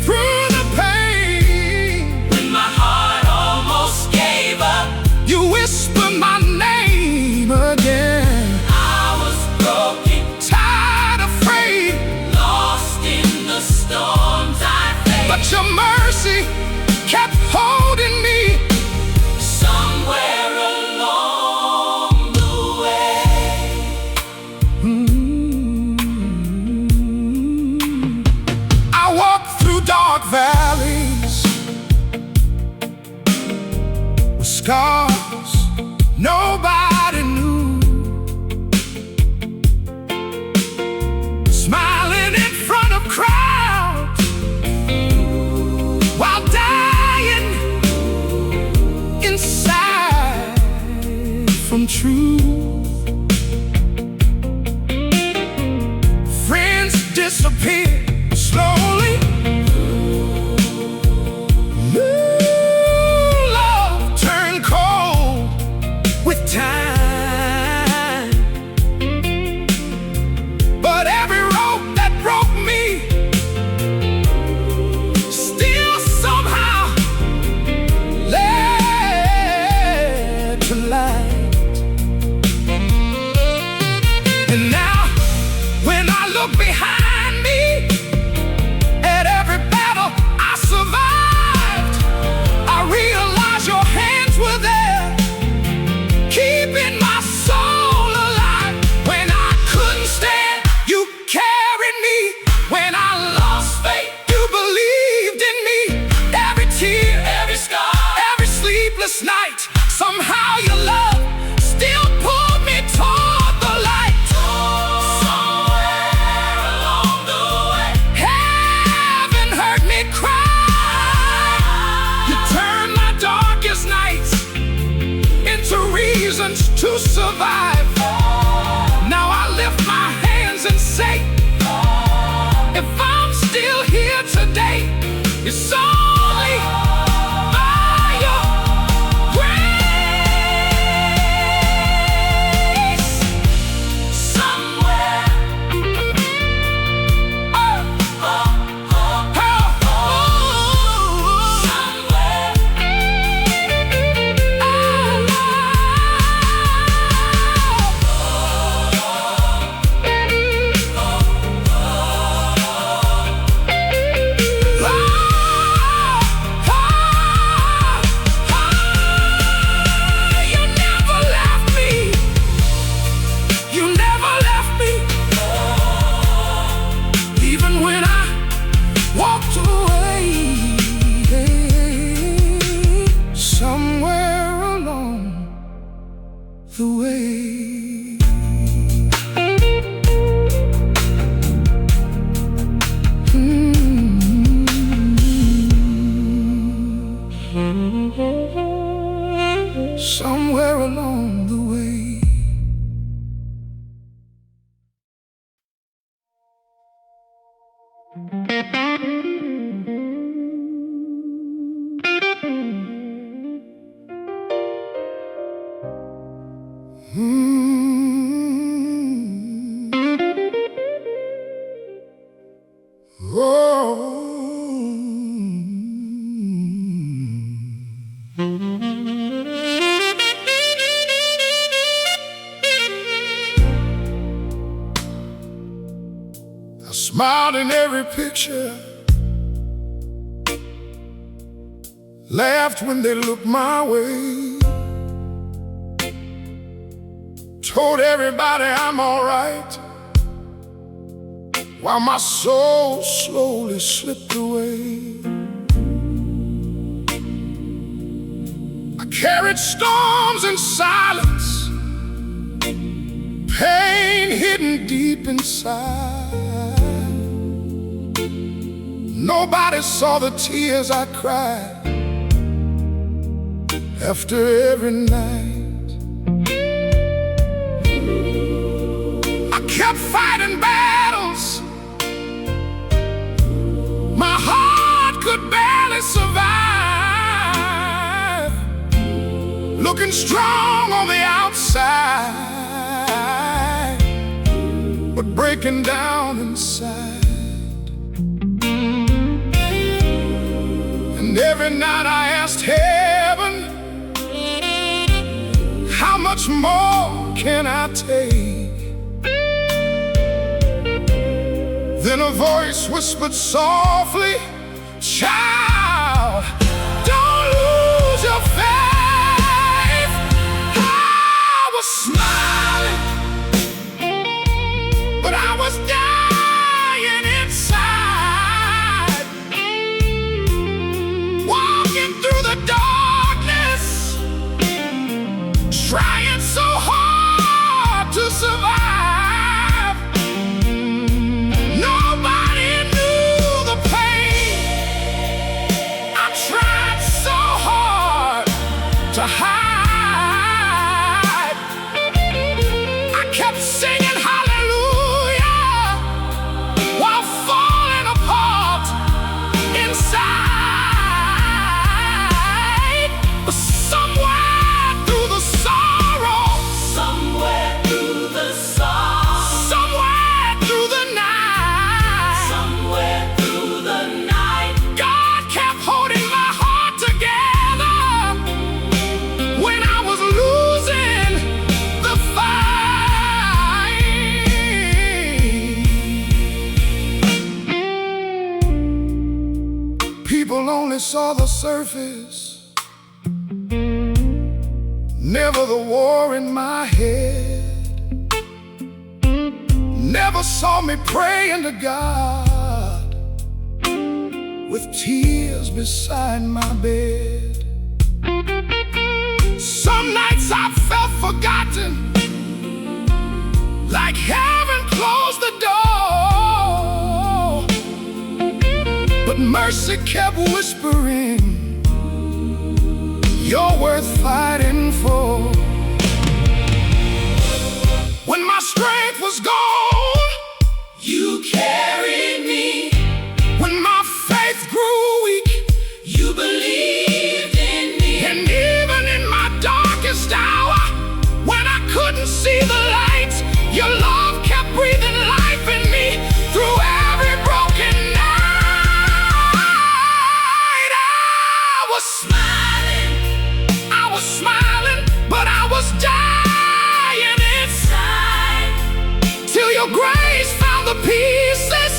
through the pain. When my heart almost gave up, you whispered my name again. I was broken, tired, afraid, lost in the storms I faced. But your mercy kept holding me. Somewhere along the way, I walked through dark valleys with scars nobody knew, smiling in front of crowds while dying inside from truth. Friends disappeared slowly. New love turned cold with time. But every rope that broke me still somehow led to light. And now when I look behind me at every battle I survived, I realize your hands were there, keeping my soul alive. When I couldn't stand, you carried me. When I lost faith, you believed in me. Every tear, every scar, every sleepless night, somehow your love still pulled me toward the light. Somewhere along the way, heaven heard me cry. You turned my darkest nights into reasons to survive. Now I lift my hands and say, if I'm still here today, it's only somewhere along the way. I smiled in every picture, laughed when they looked my way, told everybody I'm alright, while my soul slowly slipped away. I carried storms in silence, pain hidden deep inside. Nobody saw the tears I cried after every night. I kept fighting battles my heart could barely survive, looking strong on the outside, but breaking down inside. And every night I asked heaven, how much more can I take? Then a voice whispered softly, child, don't lose your faith. I was smiling, but I was dying inside, walking through the darkness, trying so hard to survive. To hide, I kept singing hallelujah while falling apart inside. But somewhere through the sorrow, somewhere through the sorrow, somewhere through the night, somewhere through the night, God kept holding my heart together. People only saw the surface, never the war in my head, never saw me praying to God with tears beside my bed. Some nights I felt forgotten, like heaven closed the door. But mercy kept whispering, you're worth fighting for. When my strength was gone, you carried me. When my faith grew weak, you believed in me. And even in my darkest hour, when I couldn't see the light, your love kept breathing life in me through every broken night. I was smiling, but I was dying inside, till your grace found the pieces.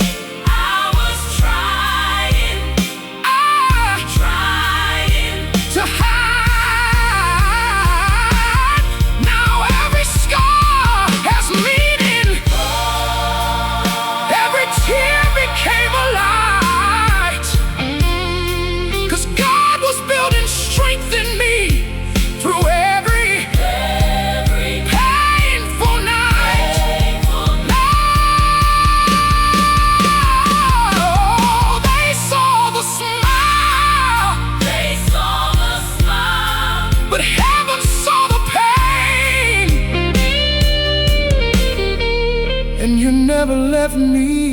I was trying to hide. Now every scar has meaning, every tear became a light, 'cause God was building strength in me through every painful night. left me.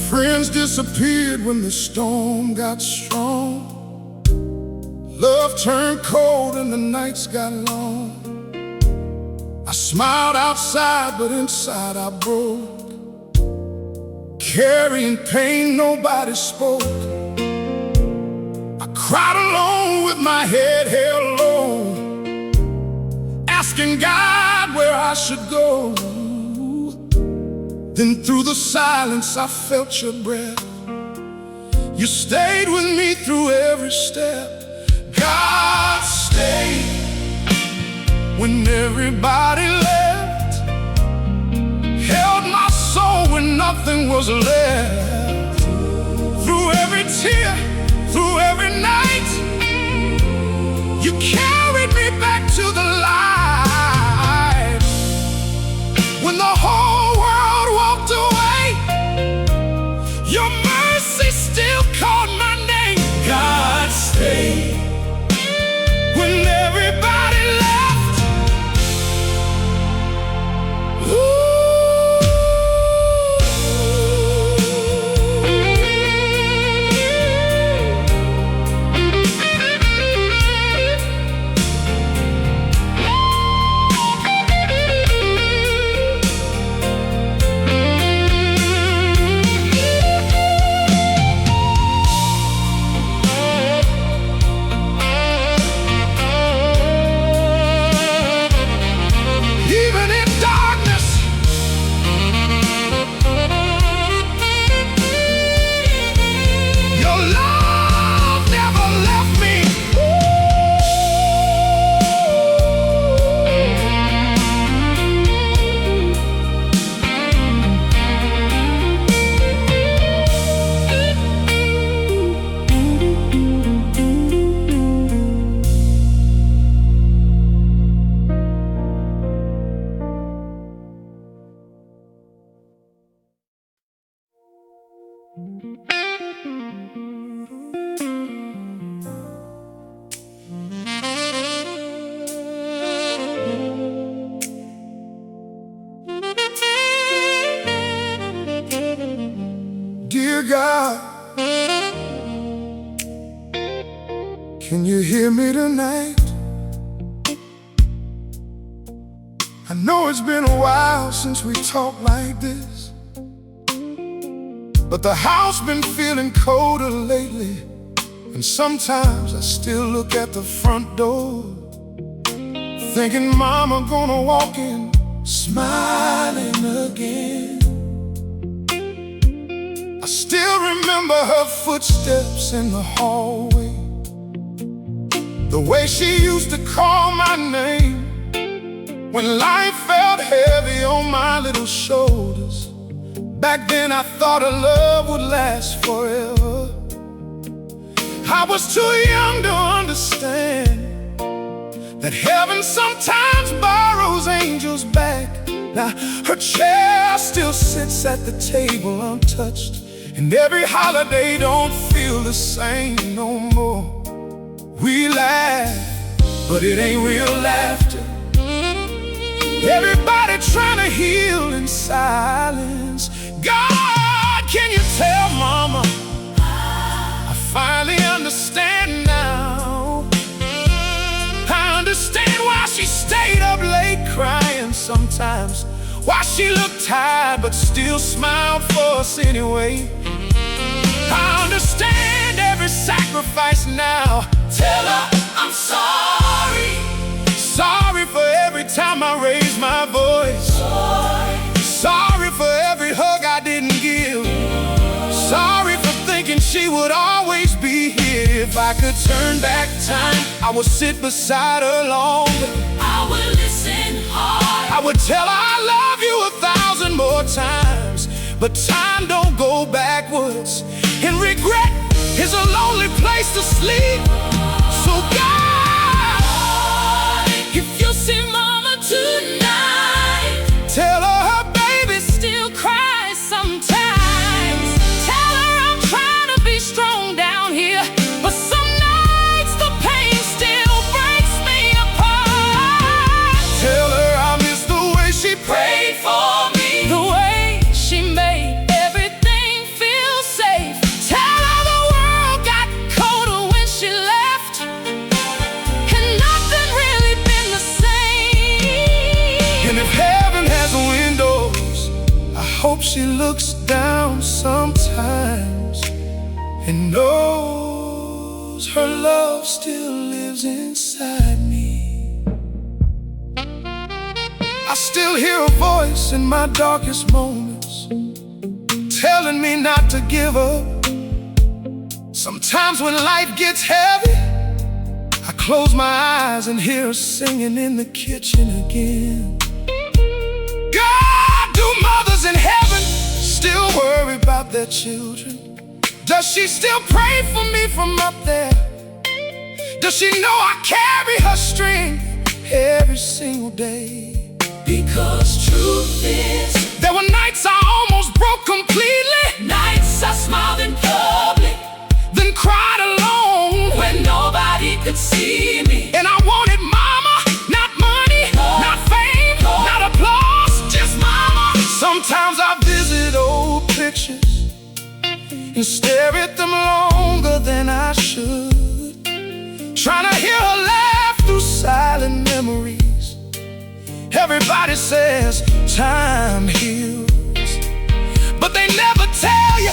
Friends disappeared when the storm got strong. Love turned cold and the nights got long. I smiled outside, but inside I broke. Carrying pain, nobody spoke. I cried alone with my head held low, asking God where I should go. Then through the silence I felt your breath. You stayed with me through every step. God stayed when everybody left, held my soul when nothing was left. Through every tear, through every night, you carried me back to the light. When the whole world walked away, your mercy still called my name. God stayed when everybody left. Dear God, can you hear me tonight? I know it's been a while since we talked like this, but the house been feeling colder lately, and sometimes I still look at the front door, thinking Mama gonna walk in smiling again. I still remember her footsteps in the hallway, the way she used to call my name when life felt heavy on my little shoulders. Back then I thought a love would last forever. I was too young to understand that heaven sometimes borrows angels back. Now her chair still sits at the table untouched, and every holiday don't feel the same no more. We laugh, but it ain't real laughter. Everybody trying to heal in silence. God, can you tell Mama I finally understand now? I understand why she stayed up late crying sometimes, why she looked tired but still smiled for us anyway. I understand every sacrifice now. Tell her I'm sorry. Sorry for every time I raise my voice. Sorry for every hug I didn't give. Sorry for thinking she would always be here. If I could turn back time, I would sit beside her longer. I would listen hard. I would tell her I love you 1,000 more times. But time don't go backwards, and regret is a lonely place to sleep. So God, if you see mama tonight, tell her her baby still cries sometimes. Tell her I'm trying to be strong down here, but some nights the pain still breaks me apart. Tell her I miss the way she Prayed for me, the way she made everything feel safe. Tell her the world got colder when she left, and nothing really been the same. And if heaven has windows, I hope she looks down sometimes and knows her love still lives inside me. I still hear a voice in my darkest moments telling me not to give up. Sometimes when life gets heavy, I close my eyes and hear her singing in the kitchen again. God, do mothers in heaven still worry about their children? Does she still pray for me from up there? Does she know I carry her strength every single day? Because truth is, there were nights I almost broke completely, nights I smiled in public, then cried alone when nobody could see me. And I wanted mama, not money, not fame, not applause, just mama. Sometimes I visit old pictures and stare at them longer than I should, trying to hear her laugh through silent memories. Everybody says time heals, but they never tell you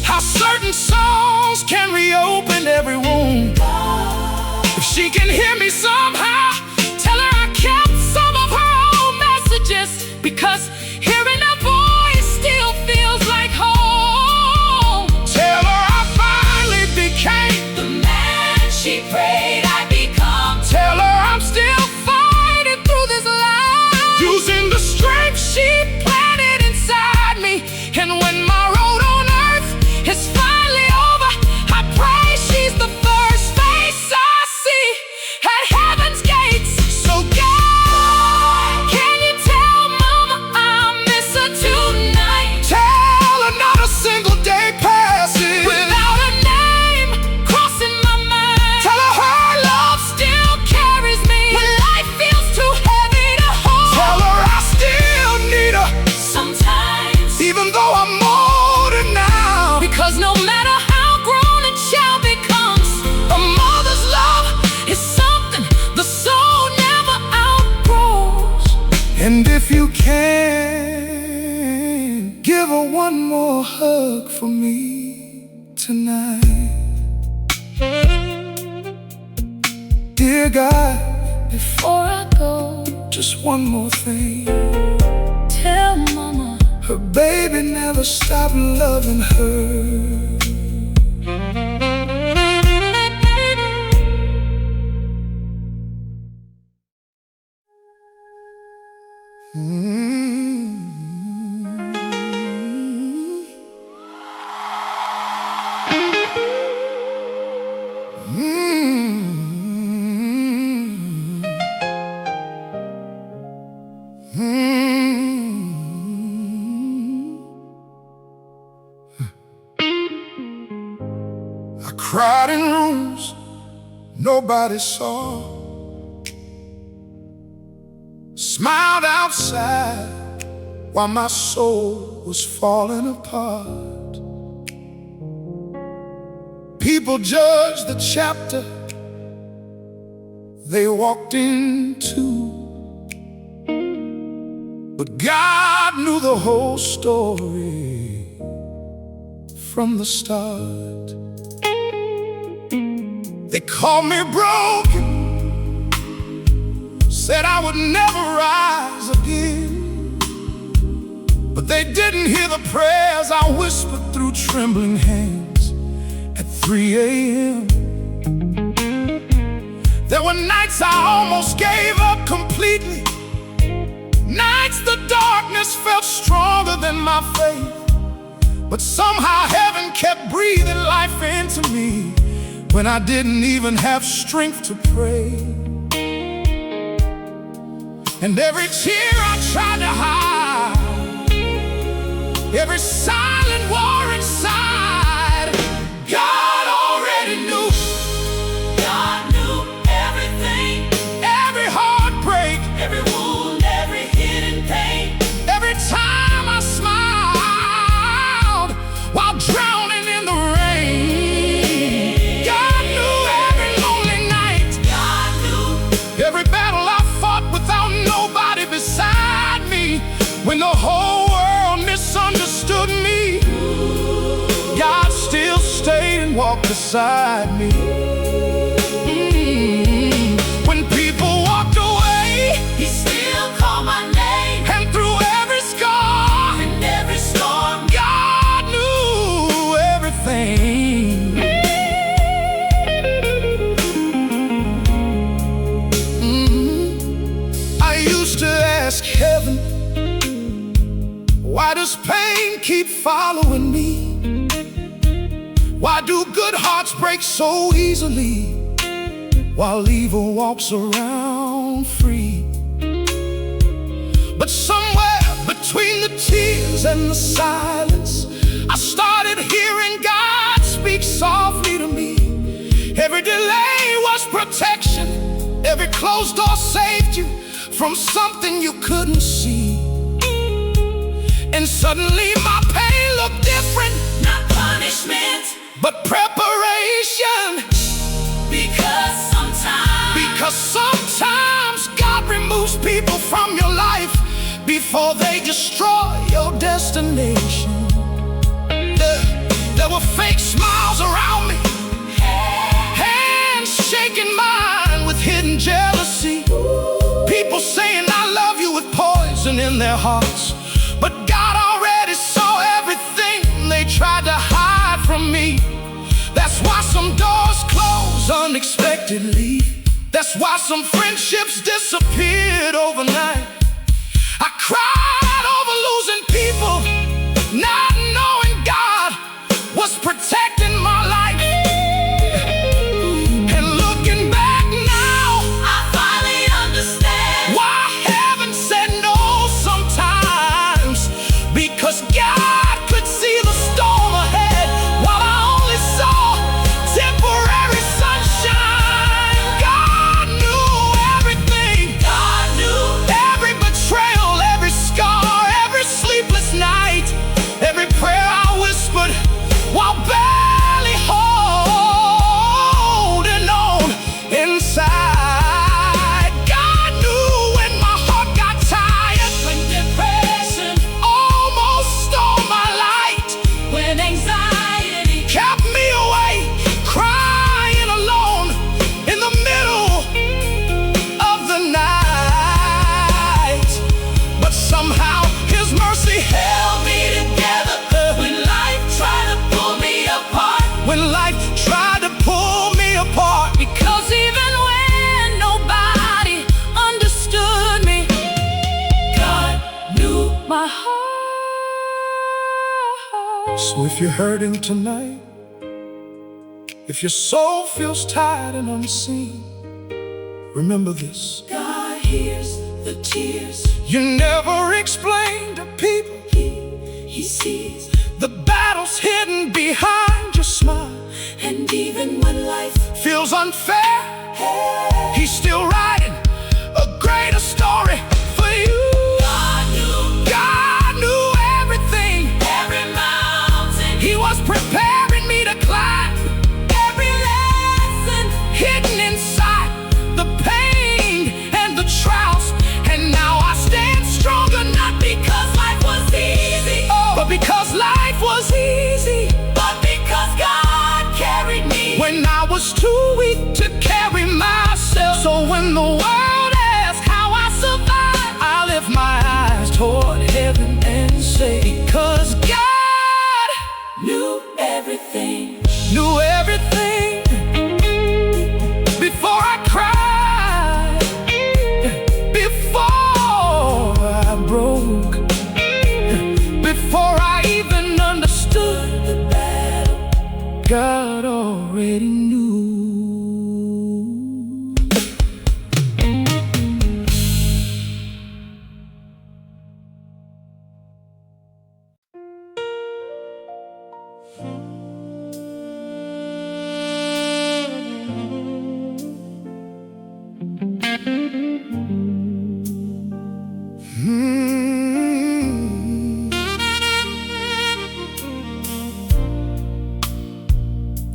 how certain songs can reopen every wound. If she can hear me somehow, tell her I kept some of her old messages, because hearing her voice still feels like home. Tell her I finally became the man she prayed I'd become. Tell her I'm still fighting through this life, using the strength she planted inside me. And when my road on earth is finally over, I pray she's the first face I see at heaven's gates. So God, can you tell mama I miss her tonight? Tell her not a single day passes Without a name crossing my mind. Tell her her love still carries me when life feels too heavy to hold. Tell her I still need her sometimes, even though I'm older now. because no matter how grown a child becomes, A mother's love, it's something the soul never outgrows. and if you can, give her one more hug for me tonight. Dear God, Before I go, just one more thing. tell mama Her baby never stopped loving her. I cried in rooms nobody saw, smiled outside while my soul was falling apart. People judged the chapter they walked into, but God knew the whole story from the start. They called me broken, said I would never rise again. But they didn't hear the prayers I whispered through trembling hands at 3 a.m. There were nights I almost gave up completely, nights the darkness felt stronger than my faith. But somehow heaven kept breathing life into me when I didn't even have strength to pray. And every tear I tried to hide, every silent war inside, God already knew. God knew everything, Every heartbreak, every wound, every hidden pain. every time I smiled while drowning in the rain. God knew every lonely night, God knew every battle I fought without nobody beside me. When the whole world misunderstood me, God still stayed and walked beside me. When people walked away, He still called my name. and through every scar, In every storm, God knew everything. I used to ask heaven, why does pain keep following me? Why do good hearts break so easily, while evil walks around free? But somewhere between the tears and the silence, I started hearing God speak softly to me. Every delay was protection, every closed door saved you from something you couldn't see. And suddenly my pain looked different, not punishment. but preparation. Because sometimes God removes people from your life before they destroy your destination. There were fake smiles around me, hands shaking mine with hidden jealousy. People saying I love you with poison in their hearts. But God already saw everything they tried to hide from me. That's why some doors close unexpectedly. That's why some friendships disappeared overnight. I cried over losing people, not knowing God was protecting my life. And looking back now, I finally understand why heaven said no sometimes. Because God could see the storm ahead, while I only saw temporary sunshine. God knew everything. God knew Every betrayal, every scar, every sleepless night, every prayer I whispered while barely holding on inside. God knew when my heart got tired, when depression, almost stole my light, when anxiety, kept me awake, crying alone in the middle of the night. But somehow His mercy held me together. When life tried to pull me apart, when life tried to pull me apart. because even when nobody understood me, God knew my heart. So if you're hurting tonight, if your soul feels tired and unseen, remember this: God hears the tears. you never explain to people He sees, the battles hidden behind your smile. and even when life Feels unfair, He's still writing a greater story for you. God knew God knew everything. every mountain, He was preparing me to climb every lesson, hidden inside the pain and the trials. And now I stand stronger, not because life was easy, but because life was easy. but because God carried me When I was was too weak to carry myself. So when the world asks how I survive, I lift my eyes toward heaven and say, because God knew everything. Knew everything before I cried, before I broke, before I even understood the battle. God already knew.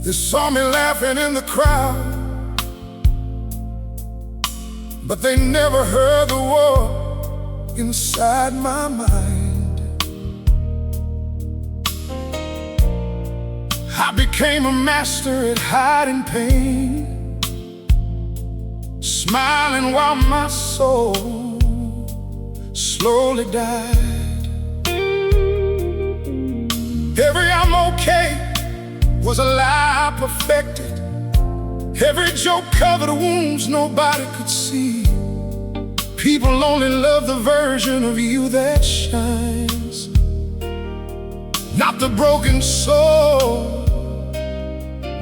They saw me laughing in the crowd, but they never heard the war inside my mind. I became a master at hiding pain, smiling while my soul slowly died. Every "I'm okay" was a lie perfected. Every joke covered wounds nobody could see. People only love the version of you that shines, not the broken soul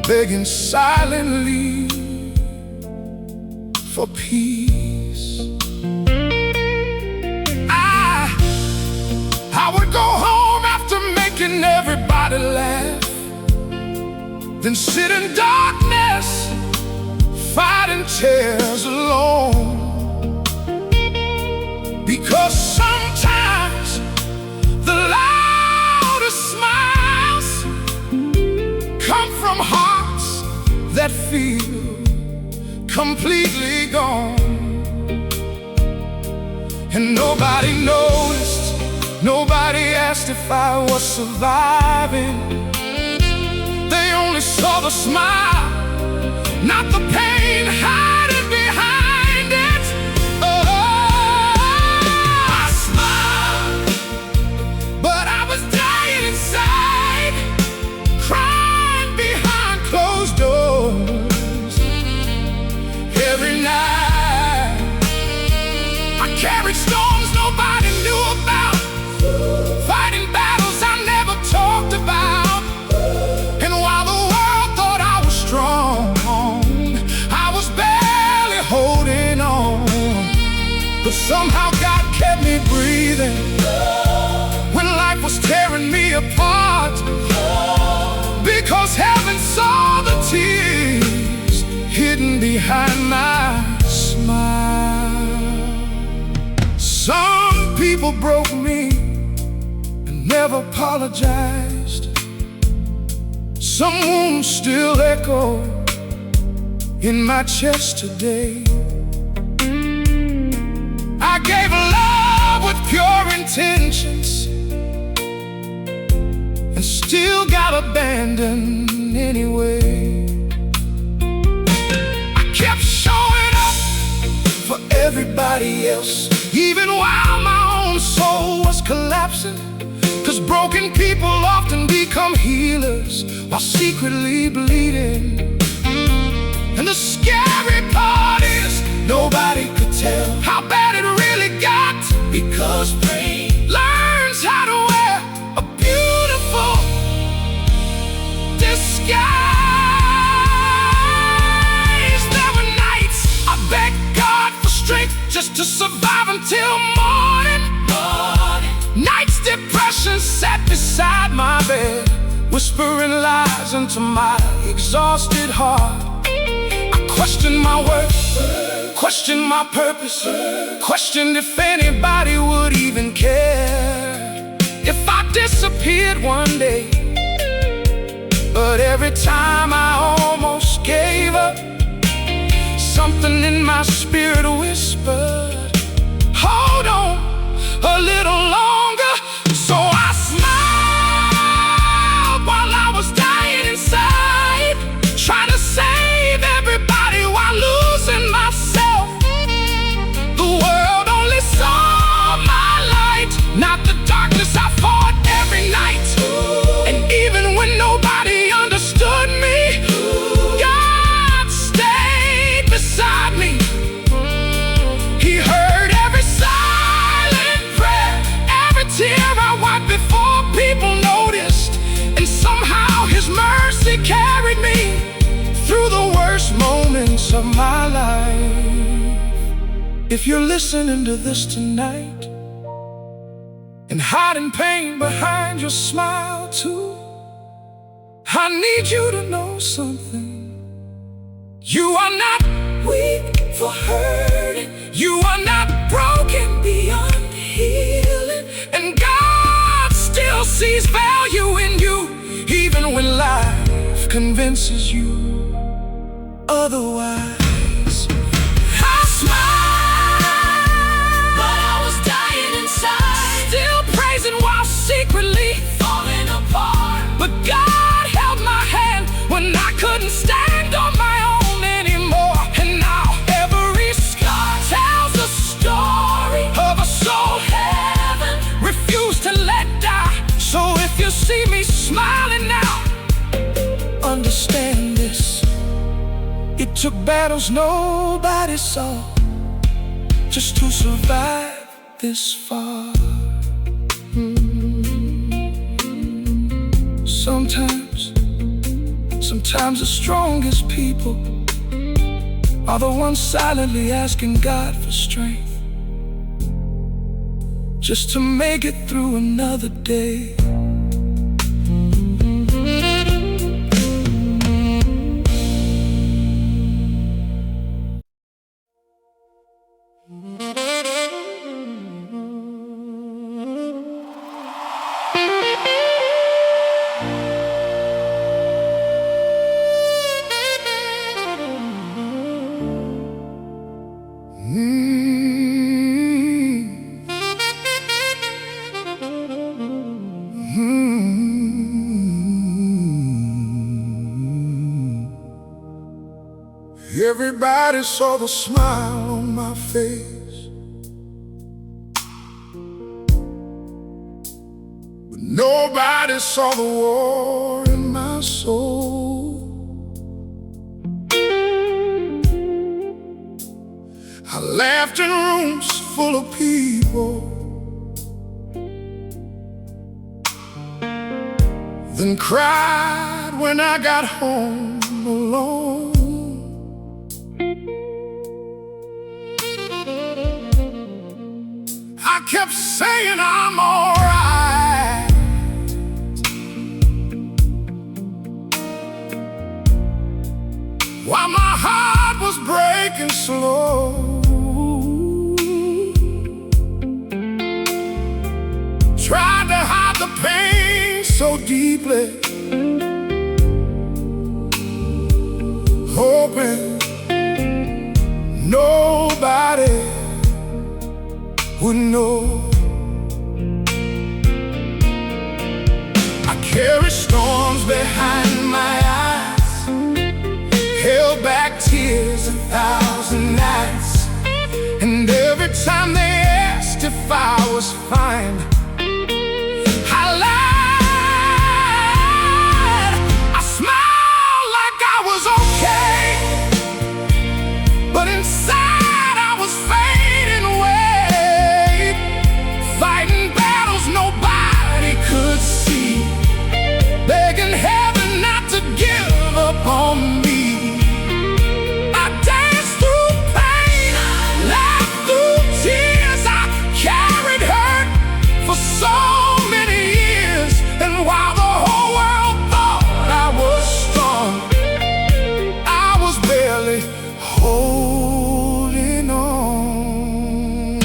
begging silently for peace. I would go home after making everybody laugh, then sit in darkness, fighting tears alone. Because sometimes the loudest smiles come from hearts that feel completely gone. And nobody noticed, nobody asked if I was surviving. They only saw the smile, not the pain hiding behind it. Oh, I smiled, but I was dying inside, crying behind closed doors. Every night I carried storms nobody knew about, fighting battles I never talked about. And while the world thought I was strong, I was barely holding on. But somehow God kept me breathing when life was tearing me apart. Because heaven saw the tears hidden behind my smile. Some people broke me and never apologized. Some wounds still echo in my chest today. I gave love with pure intentions and still got abandoned anyway. I kept showing up for everybody else, even while my own soul was collapsing. 'Cause broken people often become healers while secretly bleeding. And the scary part is nobody could tell how bad it really got, because pain learns how to wear a beautiful disguise. There were nights I begged God for strength just to survive until morning. Nights depression sat beside my bed, whispering lies into my exhausted heart. I questioned my worth, questioned my purpose, questioned if anybody would even care if I disappeared one day. But every time I almost gave up, something in my spirit whispered, hold on a little longer. So I smiled while I was dying inside, trying to save course of my life. If you're listening to this tonight and hiding pain behind your smile too, I need you to know something. You are not weak for hurting. You are not broken beyond healing. And God still sees value in you, even when life convinces you otherwise. I smiled, but I was dying inside, still praising while secretly falling apart. But God held my hand when I couldn't stand on my own anymore. And now every scar tells a story of a soul heaven refused to let die. So if you see me smiling now, understand this: it took battles nobody saw just to survive this far. Sometimes the strongest people are the ones silently asking God for strength, just to make it through another day. Everybody saw the smile on my face, but nobody saw the war in my soul. I laughed in rooms full of people, then cried when I got home alone. I kept saying I'm alright, while my heart was breaking slow. Tried to hide the pain so deeply, hoping nobody would know. I carry storms behind my eyes, held back tears 1,000 nights, and every time they asked if I was fine, I lied. I smiled like I was okay, but inside I was fading away, fighting battles nobody could see, begging heaven not to give up on me. I danced through pain, laughed through tears, I carried hurt for so many years. And while the whole world thought I was strong, I was barely holding on.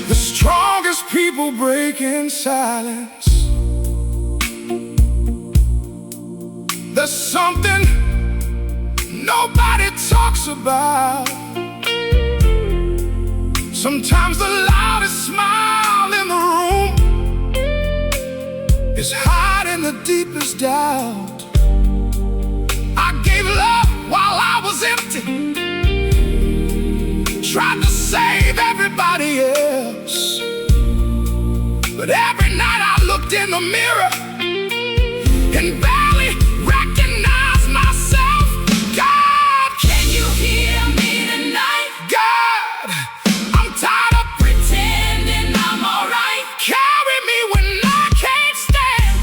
The strongest people break in silence. There's something nobody talks about. Sometimes the loudest smile in the room is hiding the deepest doubt. I gave love while I was empty, tried to save everybody else, but every night I looked in the mirror and barely recognized myself. God, can you hear me tonight? God, I'm tired of pretending I'm alright. Carry me when I can't stand,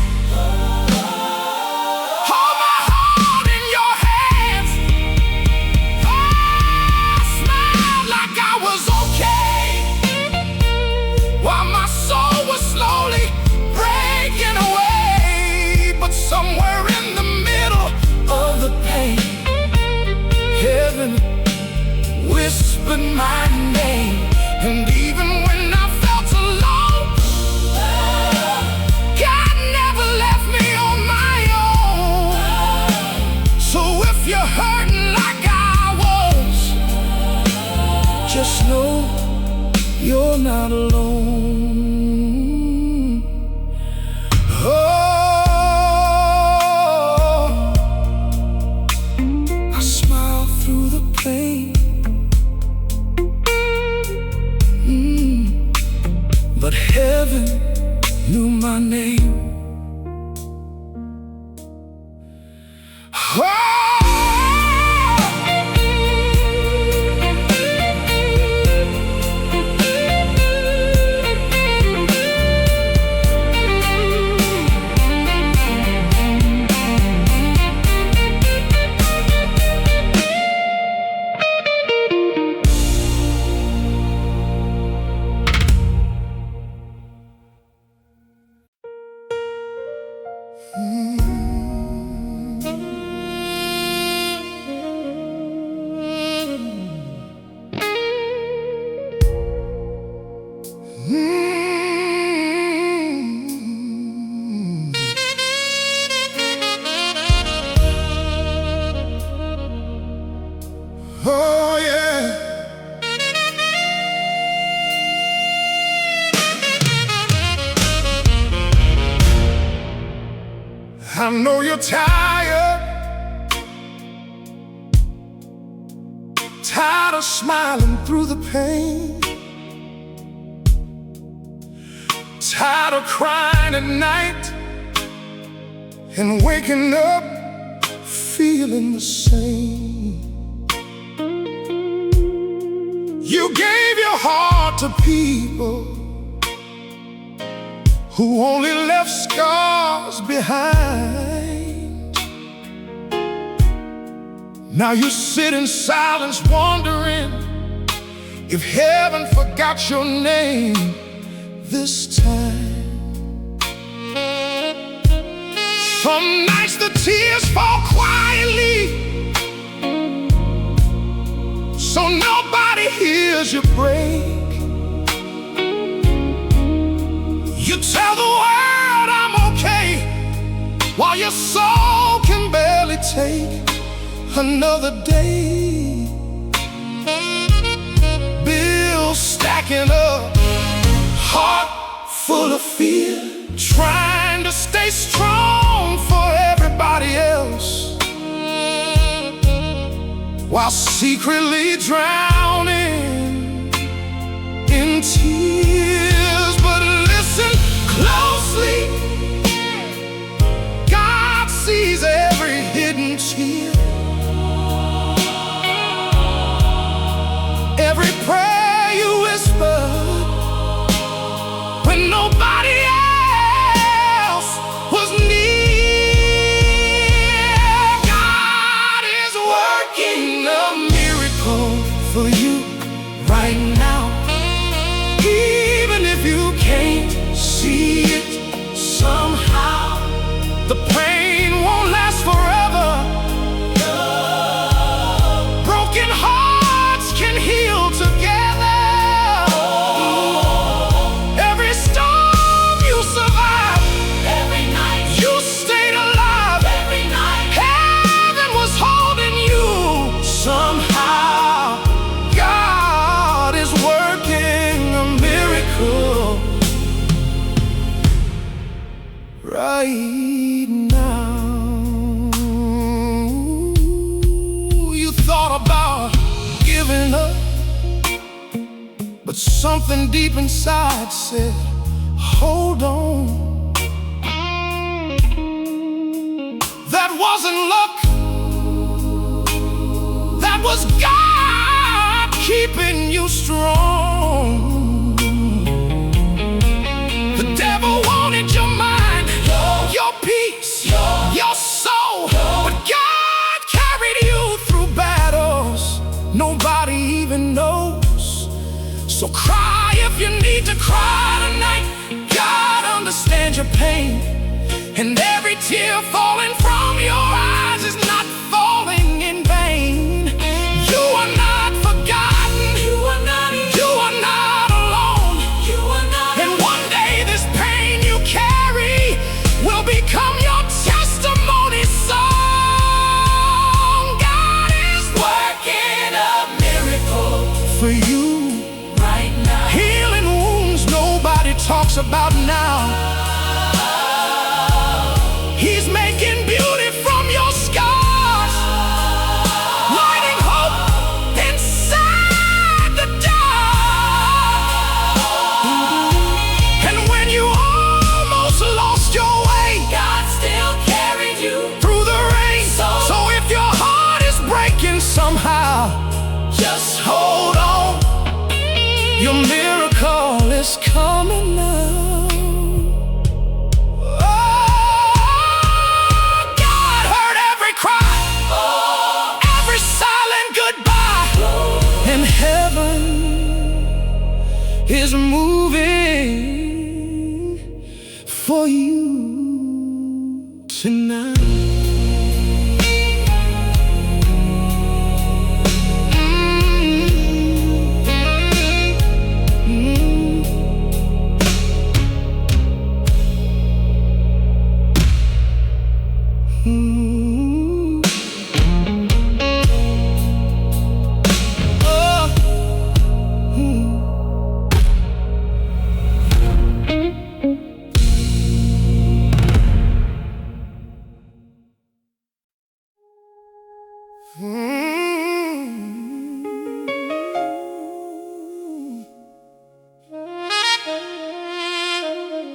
Just know you're not alone. Oh, I smile through the pain, but heaven knew my name. Oh, oh yeah. I know you're tired, tired of smiling through the pain, tired of crying at night and waking up feeling the same. You gave your heart to people who only left scars behind. Now you sit in silence wondering if heaven forgot your name this time. Some nights the tears fall quietly, so nobody hears you break. You tell the world I'm okay, while your soul can barely take another day. Bills stacking up, heart full of fear, trying to stay strong for everybody else, while secretly drowning in tears. But listen closely, God sees every hidden tear, every prayer you whispered when nobody else was near. God is working a miracle for you right now, even if you can't see it. Somehow the pain won't last forever. Broken hearts can heal together. Every storm you survived, every night you stayed alive, every night heaven was holding you. Somehow God is working a miracle right now. You thought about giving up, but something deep inside said, hold on. That wasn't luck, that was God keeping you strong. The devil wanted your mind, your peace, your soul, but God carried you through battles nobody even knows. So cry if you need to cry tonight. God understands your pain, and every tear falling from your eyes is not falling in vain. You are not forgotten, you are not alone, and one day this pain you carry will become your testimony song. God is working a miracle for you talks about now. He's making beauty from your scars, lighting hope inside the dark. And when you almost lost your way, God still carried you through the rain. So if your heart is breaking somehow, just hold on. Your miracle is coming now. Is moving for you tonight.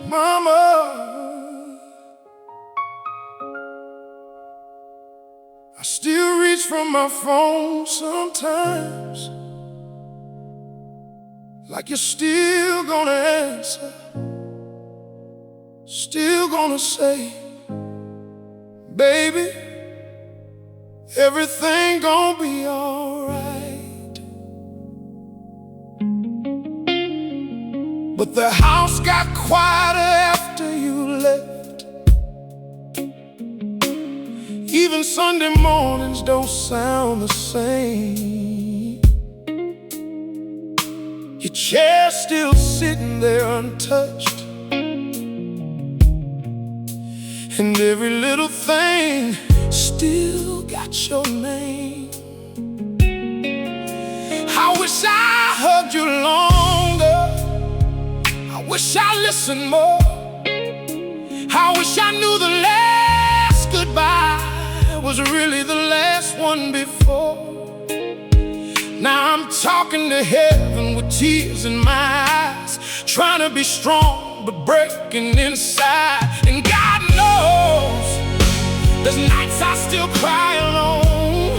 Mama, I still reach for my phone sometimes, like you're still gonna answer, still gonna say, baby, everything gonna be alright. But the house got quieter after you left. Even Sunday mornings don't sound the same. Your chair's still sitting there untouched, and every little thing still got your name. I wish I hugged you longer, I wish I listened more, I wish I knew the last goodbye was really the last one before. Now I'm talking to heaven with tears in my eyes, trying to be strong but breaking inside. And God knows there's nights I still cry alone,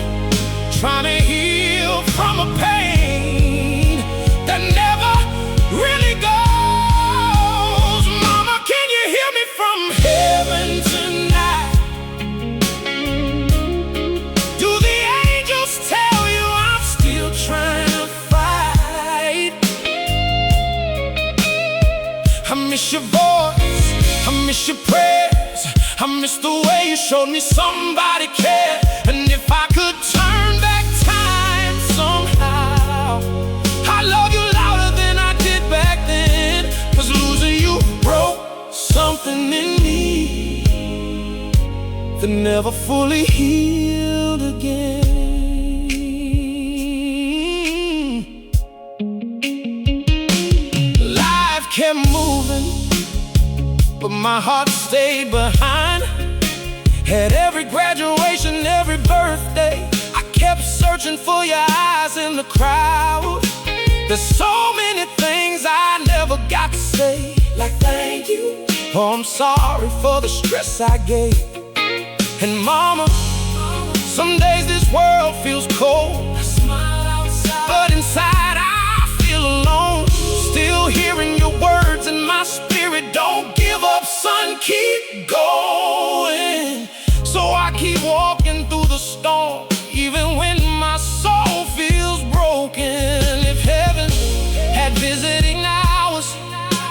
trying to heal from a pain that never really goes. Mama, can you hear me from heaven tonight? Do the angels tell you I'm still trying to fight? I miss your voice, I miss your prayers, I miss the way you showed me somebody cared. And if I could turn back time somehow, I'd love you louder than I did back then. 'Cause losing you broke something in me that never fully healed again. Life kept moving, but my heart stayed behind. At every graduation, every birthday, I kept searching for your eyes in the crowd. There's so many things I never got to say, like thank you, or I'm sorry for the stress I gave. And mama, some days this world feels cold, but inside I feel alone. Still hearing your words in my spirit, don't give up, son, keep going. So I keep walking through the storm, even when my soul feels broken. If heaven had visiting hours,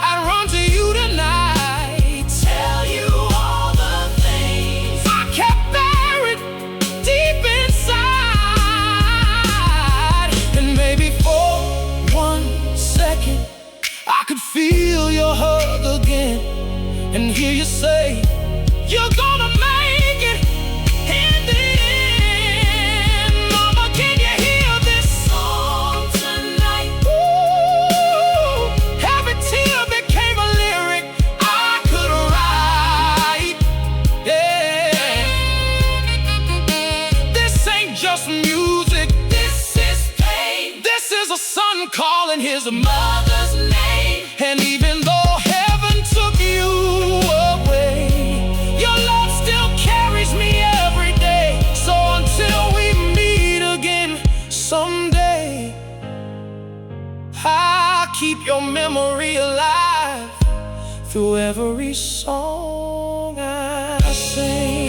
I'd run to you tonight, tell you all the things I kept buried deep inside. And maybe for 1 second I could feel your hug again and hear you say, you're gonna make it in the end. Mama, can you hear this song tonight? Ooh, every tear became a in his mother's name. And even though heaven took you away, your love still carries me every day. So until we meet again someday, I keep your memory alive through every song I sing.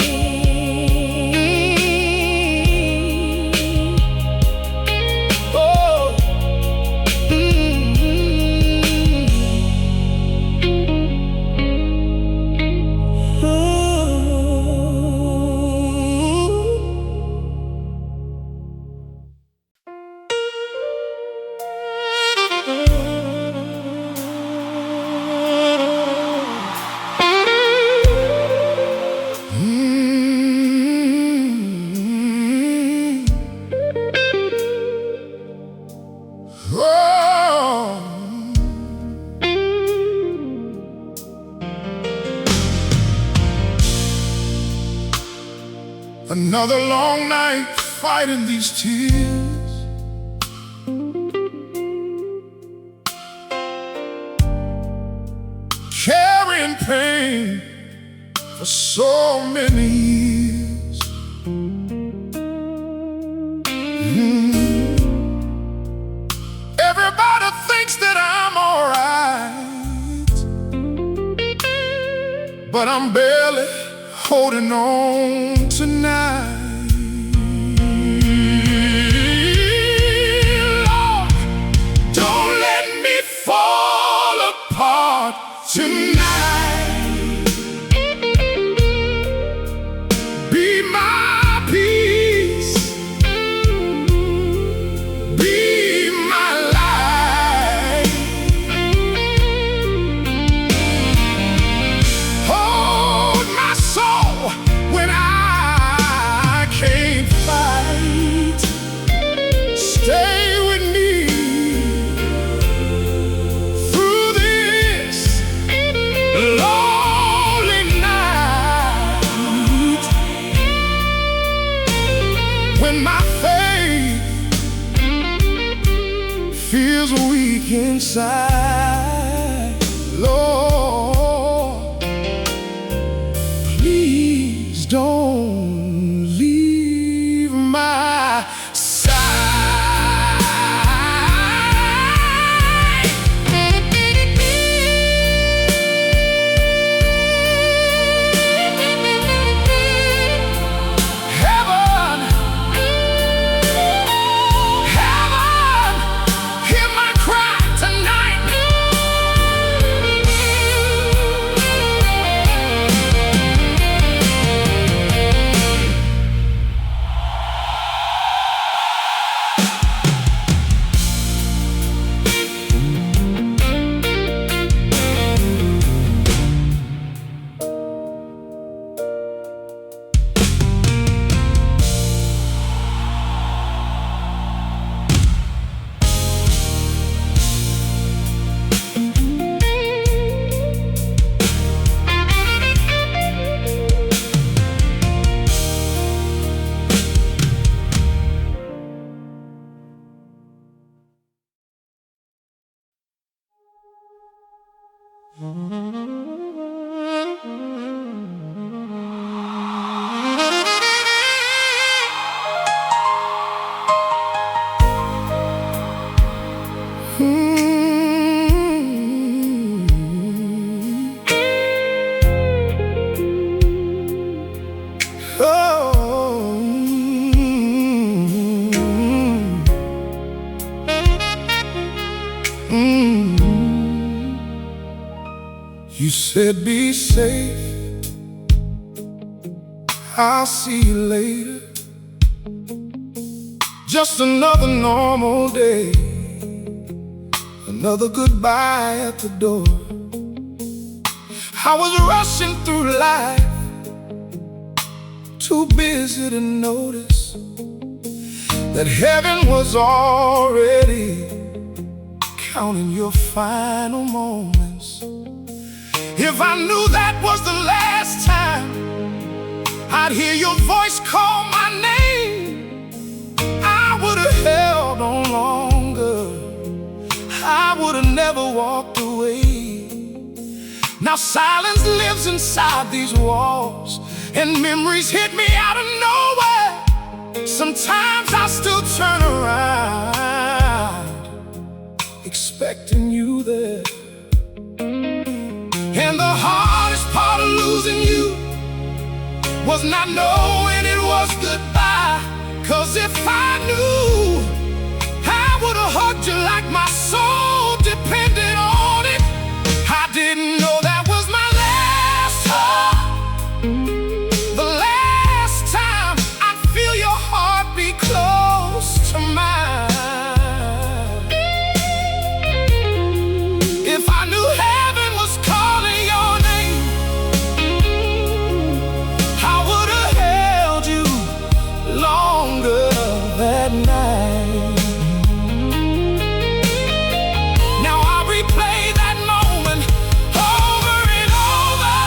Another long night fighting these tears, carrying pain for so many years. Everybody thinks that I'm alright, but I'm barely holding on tonight. Lord, don't let me fall apart tonight. Be my peace, be my life. Hold my soul when I can't fight. Stay with me through this lonely night. When my faith feels weak inside, Lord, please don't leave my side. Heaven, heaven, hear my cry tonight. You said be safe, I'll see you later. Just another normal day, another goodbye at the door. I was rushing through life, too busy to notice that heaven was already counting your final moments. If I knew that was the last time I'd hear your voice call my name, I would have held on longer. I would've never walked away. Now silence lives inside these walls, and memories hit me out of nowhere. Sometimes I still turn around, expecting you there. And the hardest part of losing you was not knowing it was goodbye. 'Cause if I knew, I would've hugged you like my soul depended on it. I didn't know that was my last hug, the last time I'd feel your heart be close to mine. If I knew heaven was calling your name, I would've held you longer that night. Now I replay that moment over and over,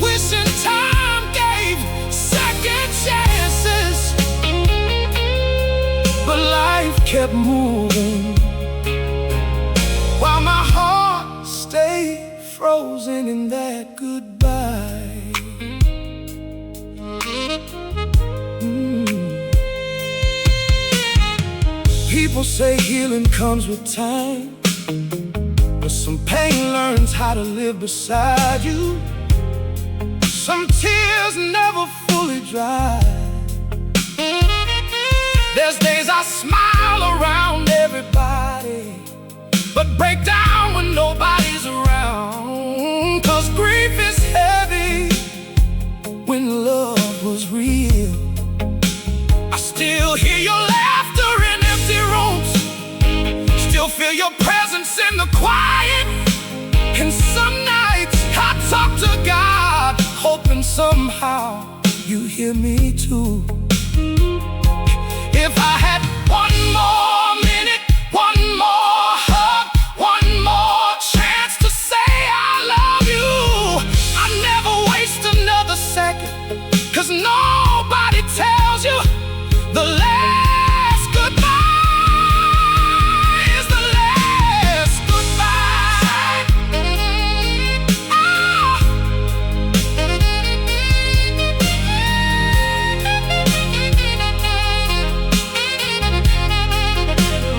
wishing time gave second chances. But life kept moving while my heart stayed frozen in that goodbye. People say healing comes with time, but some pain learns how to live beside you. Some tears never fully dry. There's days I smile around everybody, but break down when nobody's around. 'Cause grief is heavy when love was real. I still hear your laughter in empty rooms, still feel your presence in the quiet. And some nights I talk to God, hoping somehow you hear me too. If I had one more minute, one more hug, one more chance to say I love you, I'd never waste another second. 'Cause nobody tells you the last goodbye is the last goodbye.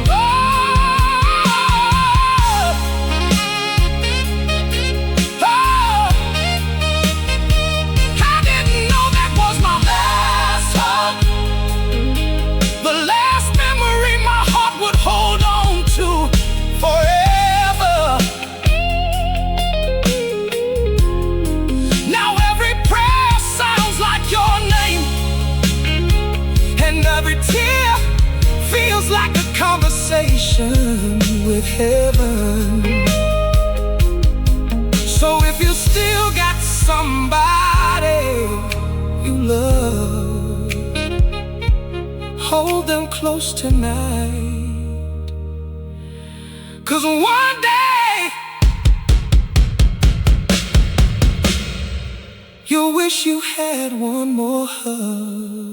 Oh. I didn't know that was my last hug, the last memory my heart would hold on to forever. Now every prayer sounds like your name, and every tear feels like a conversation with heaven. So if you still got somebody you love, hold them close tonight. 'Cause one day you'll wish you had one more hug.